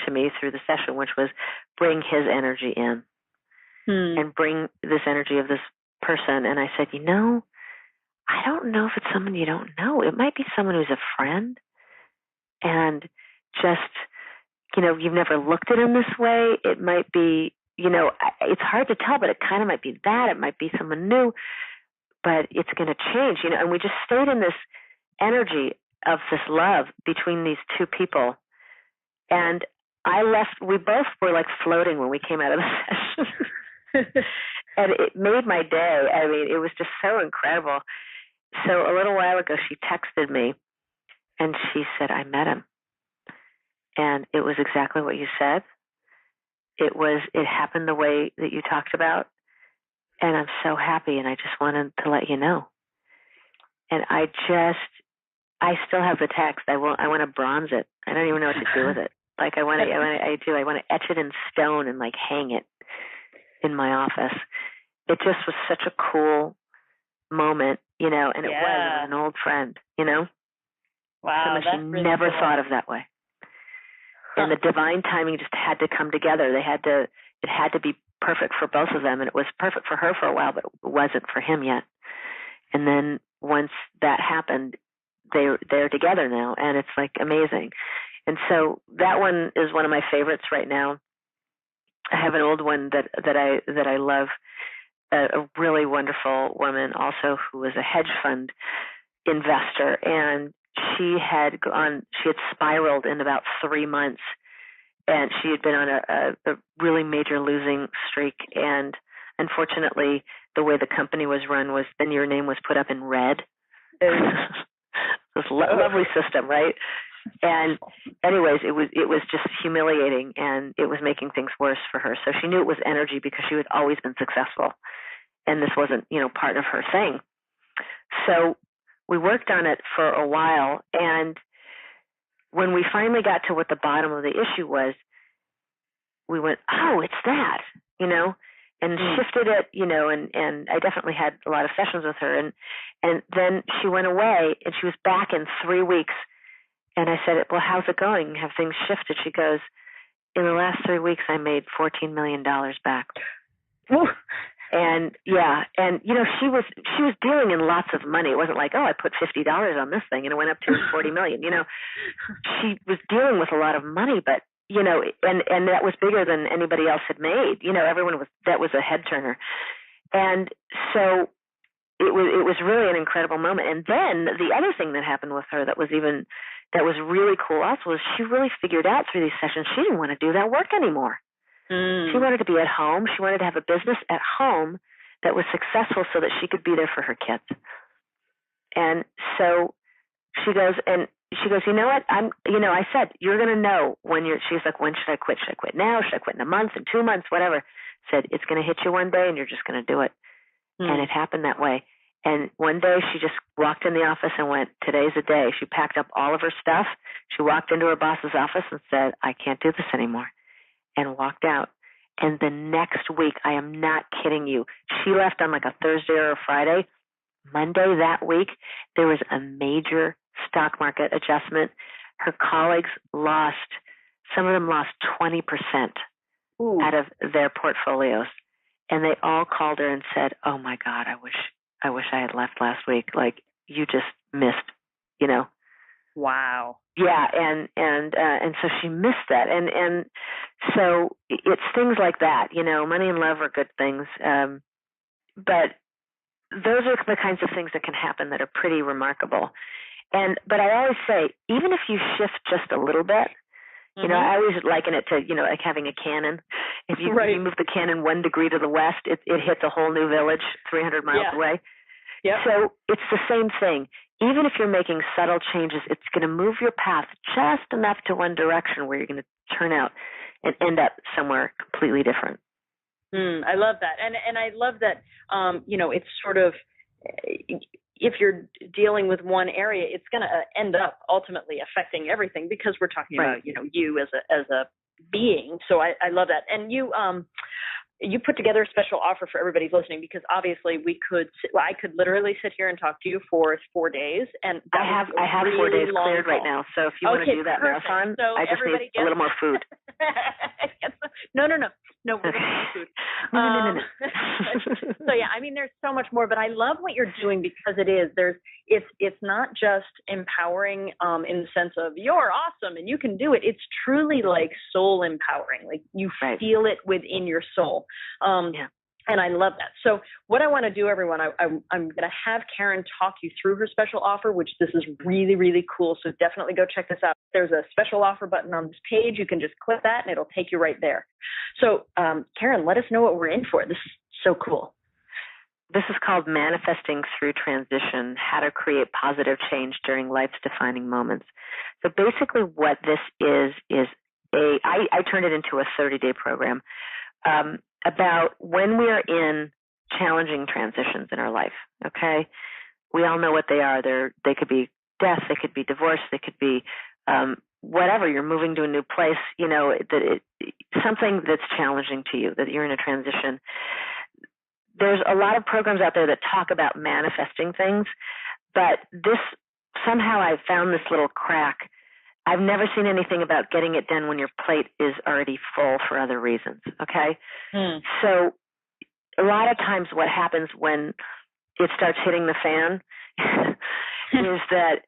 Speaker 2: to me through the session, which was bring his energy in and bring this energy of this person. And I said, I don't know if it's someone you don't know. It might be someone who's a friend, and just, you've never looked at him this way. It might be, it's hard to tell, but it kind of might be that. It might be someone new, but it's going to change, and we just stayed in this energy of this love between these two people. And I left, we both were like floating when we came out of the session. And it made my day. I mean, it was just so incredible. So a little while ago, she texted me and she said, I met him. And it was exactly what you said. It happened the way that you talked about. And I'm so happy. And I just wanted to let you know. And I still have the text. I want to bronze it. I don't even know what to do with it. Like I want to etch it in stone and like hang it in my office. It just was such a cool moment, and it was an old friend,
Speaker 1: Wow,
Speaker 2: that's really never cool. Thought of that way. And the divine timing just had to come together. It had to be perfect for both of them, and it was perfect for her for a while, but it wasn't for him yet. And then once that happened, they're together now, and it's like amazing. And so that one is one of my favorites right now. I have an old one that I love, a really wonderful woman also who was a hedge fund investor, and she had spiraled in about 3 months, and she had been on a really major losing streak. And unfortunately, the way the company was run was then your name was put up in red. This lovely system, right? And anyways, it was just humiliating, and it was making things worse for her. So she knew it was energy because she had always been successful, and this wasn't, part of her thing. So we worked on it for a while, and when we finally got to what the bottom of the issue was, we went, oh, it's that, and shifted it, and I definitely had a lot of sessions with her, and then she went away, and she was back in 3 weeks. And I said, well, how's it going? Have things shifted? She goes, in the last 3 weeks, I made $14 million back. And she was dealing in lots of money. It wasn't like, oh, I put $50 on this thing and it went up to $40 million. She was dealing with a lot of money, but and that was bigger than anybody else had made. That was a head turner. And so it was really an incredible moment. And then the other thing that happened with her that was really cool also was she really figured out through these sessions she didn't want to do that work anymore. She wanted to be at home. She wanted to have a business at home that was successful so that she could be there for her kids. And so she goes, you know what? I said, you're going to know she's like, when should I quit? Should I quit now? Should I quit in a month, in 2 months, whatever? Said, it's going to hit you one day and you're just going to do it. And it happened that way. And one day she just walked in the office and went, today's the day. She packed up all of her stuff. She walked into her boss's office and said, I can't do this anymore, and walked out. And the next week, I am not kidding you, she left on like a Thursday or a Friday. Monday that week, there was a major stock market adjustment. Her colleagues some of them lost 20% out of their portfolios. And they all called her and said, oh my God, I wish I had left last week. Like, you just missed,
Speaker 1: Wow.
Speaker 2: Yeah. And so she missed that. And so it's things like that, money and love are good things. But those are the kinds of things that can happen that are pretty remarkable. But I always say, even if you shift just a little bit, I always liken it to, like having a cannon. If you move the cannon 1 degree to the west, it hits a whole new village 300 miles away. Yep. So it's the same thing. Even if you're making subtle changes, it's going to move your path just enough to one direction where you're going to turn out and end up somewhere completely different.
Speaker 1: I love that. And I love that, it's sort of, if you're dealing with one area, it's going to end up ultimately affecting everything because we're talking about, you as a being. So I love that. And you put together a special offer for everybody listening because obviously I could literally sit here and talk to you for 4 days. And I have really 4 days cleared
Speaker 2: right now. So if you want to do that marathon, I just need a little more food.
Speaker 1: No, we're going to do food. No. So yeah, I mean, there's so much more, but I love what you're doing because it's not just empowering in the sense of you're awesome and you can do it. It's truly like soul empowering. Like you feel it within your soul. And I love that. So what I want to do, everyone, I'm going to have Karen talk you through her special offer, which this is really, really cool. So definitely go check this out. There's a special offer button on this page. You can just click that and it'll take you right there. So Karen, let us know what we're in for. This is so cool.
Speaker 2: This is called Manifesting Through Transition, How to Create Positive Change During Life's Defining Moments. So basically what this is I turned it into a 30-day program about when we are in challenging transitions in our life, okay? We all know what they are. They could be death, they could be divorce, they could be whatever. You're moving to a new place, something that's challenging to you, that you're in a transition. There's a lot of programs out there that talk about manifesting things, but somehow I've found this little crack. I've never seen anything about getting it done when your plate is already full for other reasons, okay? So a lot of times what happens when it starts hitting the fan is that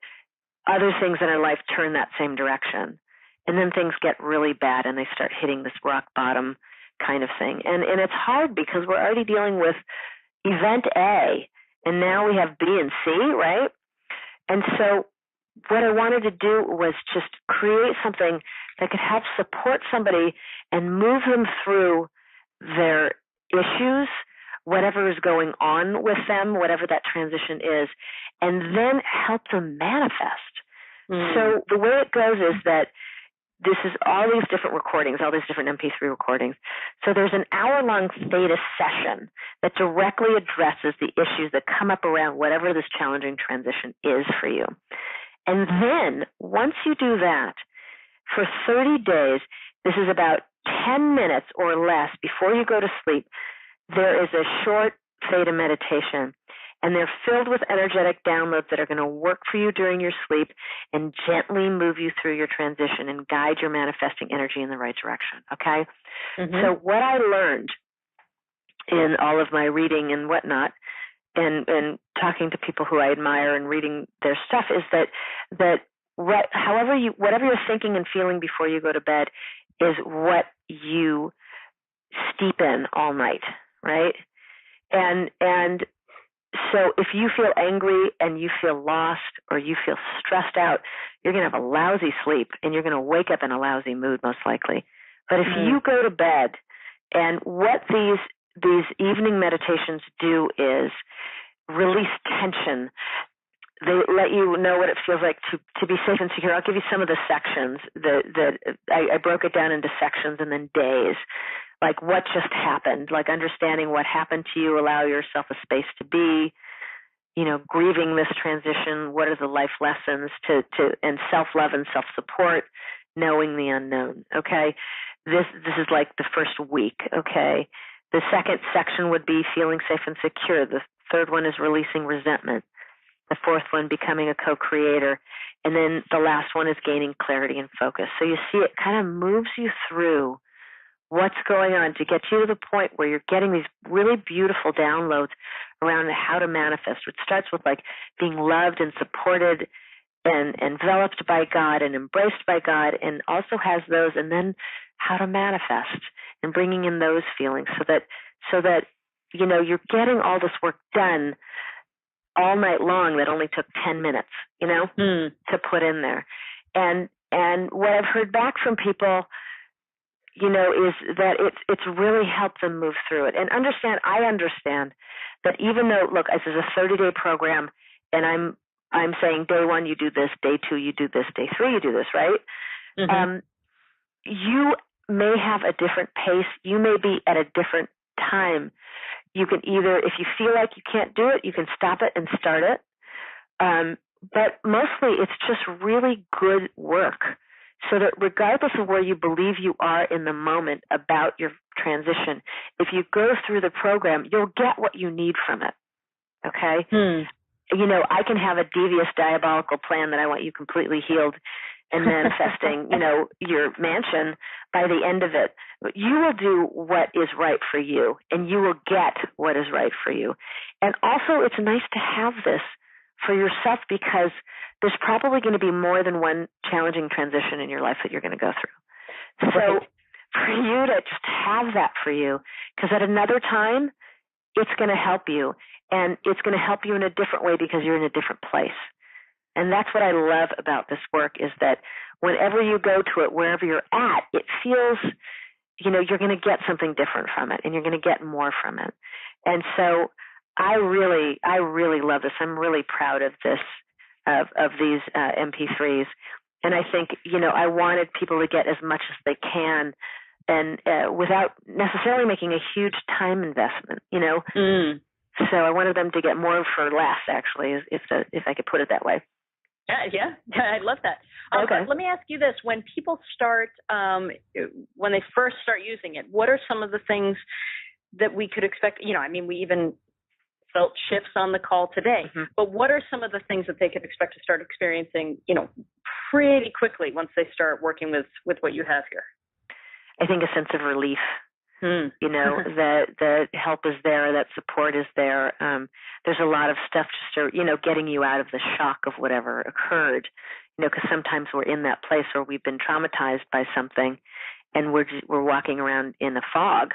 Speaker 2: other things in our life turn that same direction. And then things get really bad and they start hitting this rock bottom kind of thing. And it's hard because we're already dealing with event A, and now we have B and C, right? And so what I wanted to do was just create something that could help support somebody and move them through their issues, whatever is going on with them, whatever that transition is, and then help them manifest. So the way it goes is that this is all these different recordings, all these different MP3 recordings. So there's an hour-long Theta session that directly addresses the issues that come up around whatever this challenging transition is for you. And then once you do that, for 30 days, this is about 10 minutes or less before you go to sleep, there is a short Theta meditation. And they're filled with energetic downloads that are going to work for you during your sleep and gently move you through your transition and guide your manifesting energy in the right direction, okay? So what I learned in all of my reading and whatnot and talking to people who I admire and reading their stuff is that whatever you're thinking and feeling before you go to bed is what you steep in all night, right? And so if you feel angry and you feel lost or you feel stressed out, you're going to have a lousy sleep and you're going to wake up in a lousy mood most likely. But if you go to bed, and what these evening meditations do is release tension. They let you know what it feels like to be safe and secure. I'll give you some of the sections that I broke it down into sections and then days. Like what just happened, like understanding what happened to you, allow yourself a space to be, grieving this transition. What are the life lessons and self-love and self-support, knowing the unknown, okay? This is like the first week, okay? The second section would be feeling safe and secure. The third one is releasing resentment. The fourth one, becoming a co-creator. And then the last one is gaining clarity and focus. So you see, it kind of moves you through what's going on to get you to the point where you're getting these really beautiful downloads around how to manifest, which starts with like being loved and supported and enveloped by God and embraced by God, and also has those, and then how to manifest and bringing in those feelings so that you're getting all this work done all night long that only took 10 minutes, to put in there. And what I've heard back from people, is that it's really helped them move through it. And I understand that even though, look, this is a 30-day program, and I'm saying day 1 you do this, day 2 you do this, day 3 you do this, right? You may have a different pace. You may be at a different time. You can either, if you feel like you can't do it, you can stop it and start it. But mostly it's just really good work. So that regardless of where you believe you are in the moment about your transition, if you go through the program, you'll get what you need from it, okay? I can have a devious, diabolical plan that I want you completely healed and manifesting, your mansion by the end of it. You will do what is right for you, and you will get what is right for you. And also, it's nice to have this for yourself because there's probably going to be more than one challenging transition in your life that you're going to go through. So for you to just have that for you, because at another time, it's going to help you. And it's going to help you in a different way because you're in a different place. And that's what I love about this work is that whenever you go to it, wherever you're at, it feels, you're going to get something different from it and you're going to get more from it. And so I really love this. I'm really proud of this, of these MP3s. And I think, I wanted people to get as much as they can and without necessarily making a huge time investment, So I wanted them to get more for less, actually, if I could put it that way.
Speaker 1: Yeah, I love that.
Speaker 2: Okay.
Speaker 1: Let me ask you this. When people start, when they first start using it, what are some of the things that we could expect? We even felt shifts on the call today, but what are some of the things that they could expect to start experiencing, pretty quickly once they start working with what you have here?
Speaker 2: I think a sense of relief. That help is there, that support is there. There's a lot of stuff just, getting you out of the shock of whatever occurred, because sometimes we're in that place where we've been traumatized by something and we're walking around in a fog,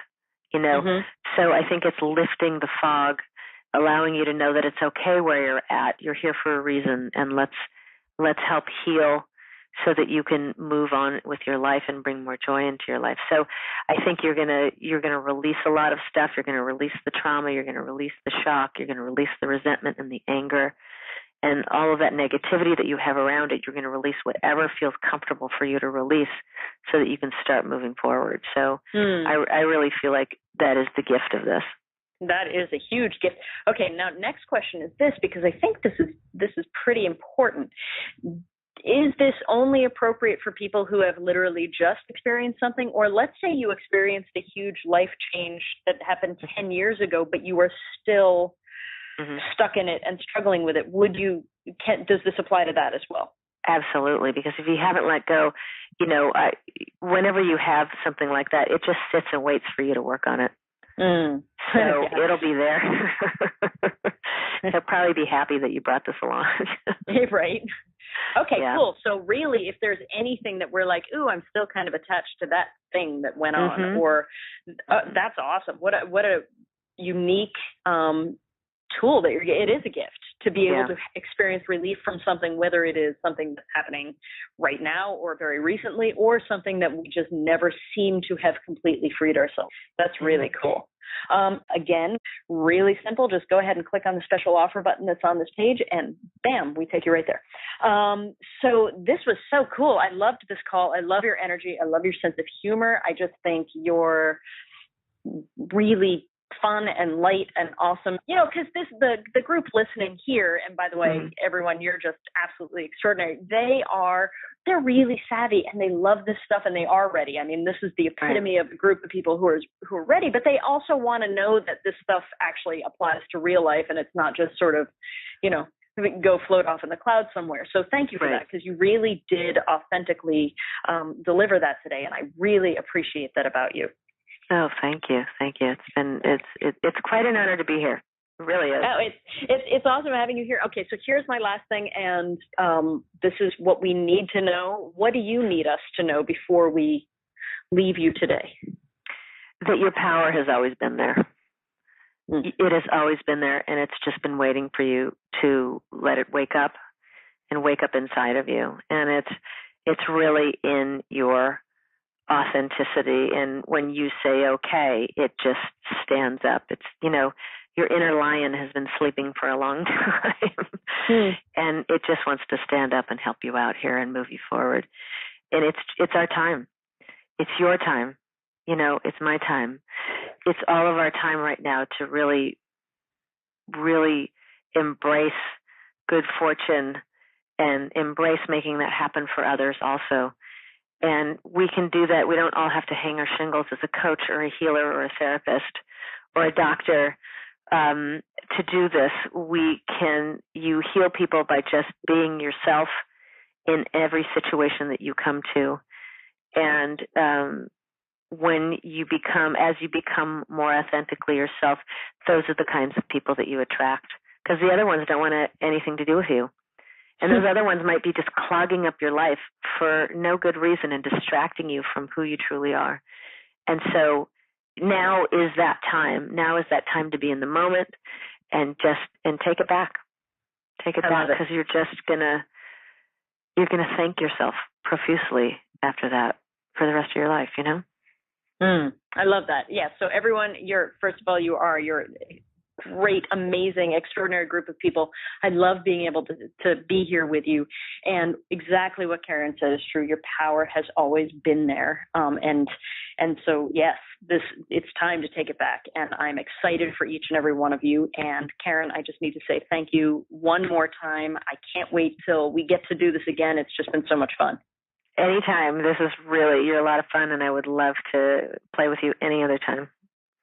Speaker 2: So I think it's lifting the fog, allowing you to know that it's okay where you're at. You're here for a reason, and let's help heal so that you can move on with your life and bring more joy into your life. So I think you're gonna release a lot of stuff. You're gonna release the trauma. You're gonna release the shock. You're gonna release the resentment and the anger and all of that negativity that you have around it. You're gonna release whatever feels comfortable for you to release so that you can start moving forward. So I really feel like that is the gift of this.
Speaker 1: That is a huge gift. Okay, now next question is this, because I think this is pretty important. Is this only appropriate for people who have literally just experienced something? Or let's say you experienced a huge life change that happened 10 years ago, but you are still stuck in it and struggling with it. Does this apply to that as well?
Speaker 2: Absolutely, because if you haven't let go, whenever you have something like that, it just sits and waits for you to work on it. So it'll be there. He'll probably be happy that you brought this along.
Speaker 1: Right. Okay, cool. So really, if there's anything that we're like, ooh, I'm still kind of attached to that thing that went on, or that's awesome. What a unique tool that it is a gift to be able to experience relief from something, whether it is something that's happening right now or very recently, or something that we just never seem to have completely freed ourselves. That's really cool. Again, really simple. Just go ahead and click on the special offer button that's on this page and bam, we take you right there. So this was so cool. I loved this call. I love your energy. I love your sense of humor. I just think you're really fun and light and awesome, because the group listening here, and by the way, everyone, you're just absolutely extraordinary. They're really savvy and they love this stuff and they are ready. I mean, this is the epitome of a group of people who are ready, but they also want to know that this stuff actually applies to real life and it's not just sort of, go float off in the clouds somewhere. So thank you for that, because you really did authentically deliver that today, and I really appreciate that about you.
Speaker 2: Oh, thank you. It's quite an honor to be here. It really is.
Speaker 1: Oh, it's awesome having you here. Okay, so here's my last thing, and this is what we need to know. What do you need us to know before we leave you today?
Speaker 2: That your power has always been there. It has always been there, and it's just been waiting for you to let it wake up and wake up inside of you. And it's really in your authenticity, and when you say okay, it just stands up. It's your inner lion has been sleeping for a long time and it just wants to stand up and help you out here and move you forward. And it's our time. It's your time. It's my time. It's all of our time right now to really, really embrace good fortune and embrace making that happen for others also. And we can do that. We don't all have to hang our shingles as a coach or a healer or a therapist or a doctor to do this. You heal people by just being yourself in every situation that you come to. And as you become more authentically yourself, those are the kinds of people that you attract, because the other ones don't want anything to do with you. And those other ones might be just clogging up your life for no good reason and distracting you from who you truly are. And so now is that time. Now is that time to be in the moment and take it back. Take it back, because you're gonna thank yourself profusely after that for the rest of your life, you know?
Speaker 1: I love that. Yeah. So everyone, you're a great, amazing, extraordinary group of people. I love being able to be here with you. And exactly what Karen said is true. Your power has always been there. And so, yes, it's time to take it back. And I'm excited for each and every one of you. And Karen, I just need to say thank you one more time. I can't wait till we get to do this again. It's just been so much fun.
Speaker 2: Anytime. You're a lot of fun, and I would love to play with you any other time.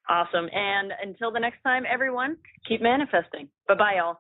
Speaker 1: Awesome. And until the next time, everyone, keep manifesting. Bye-bye, y'all.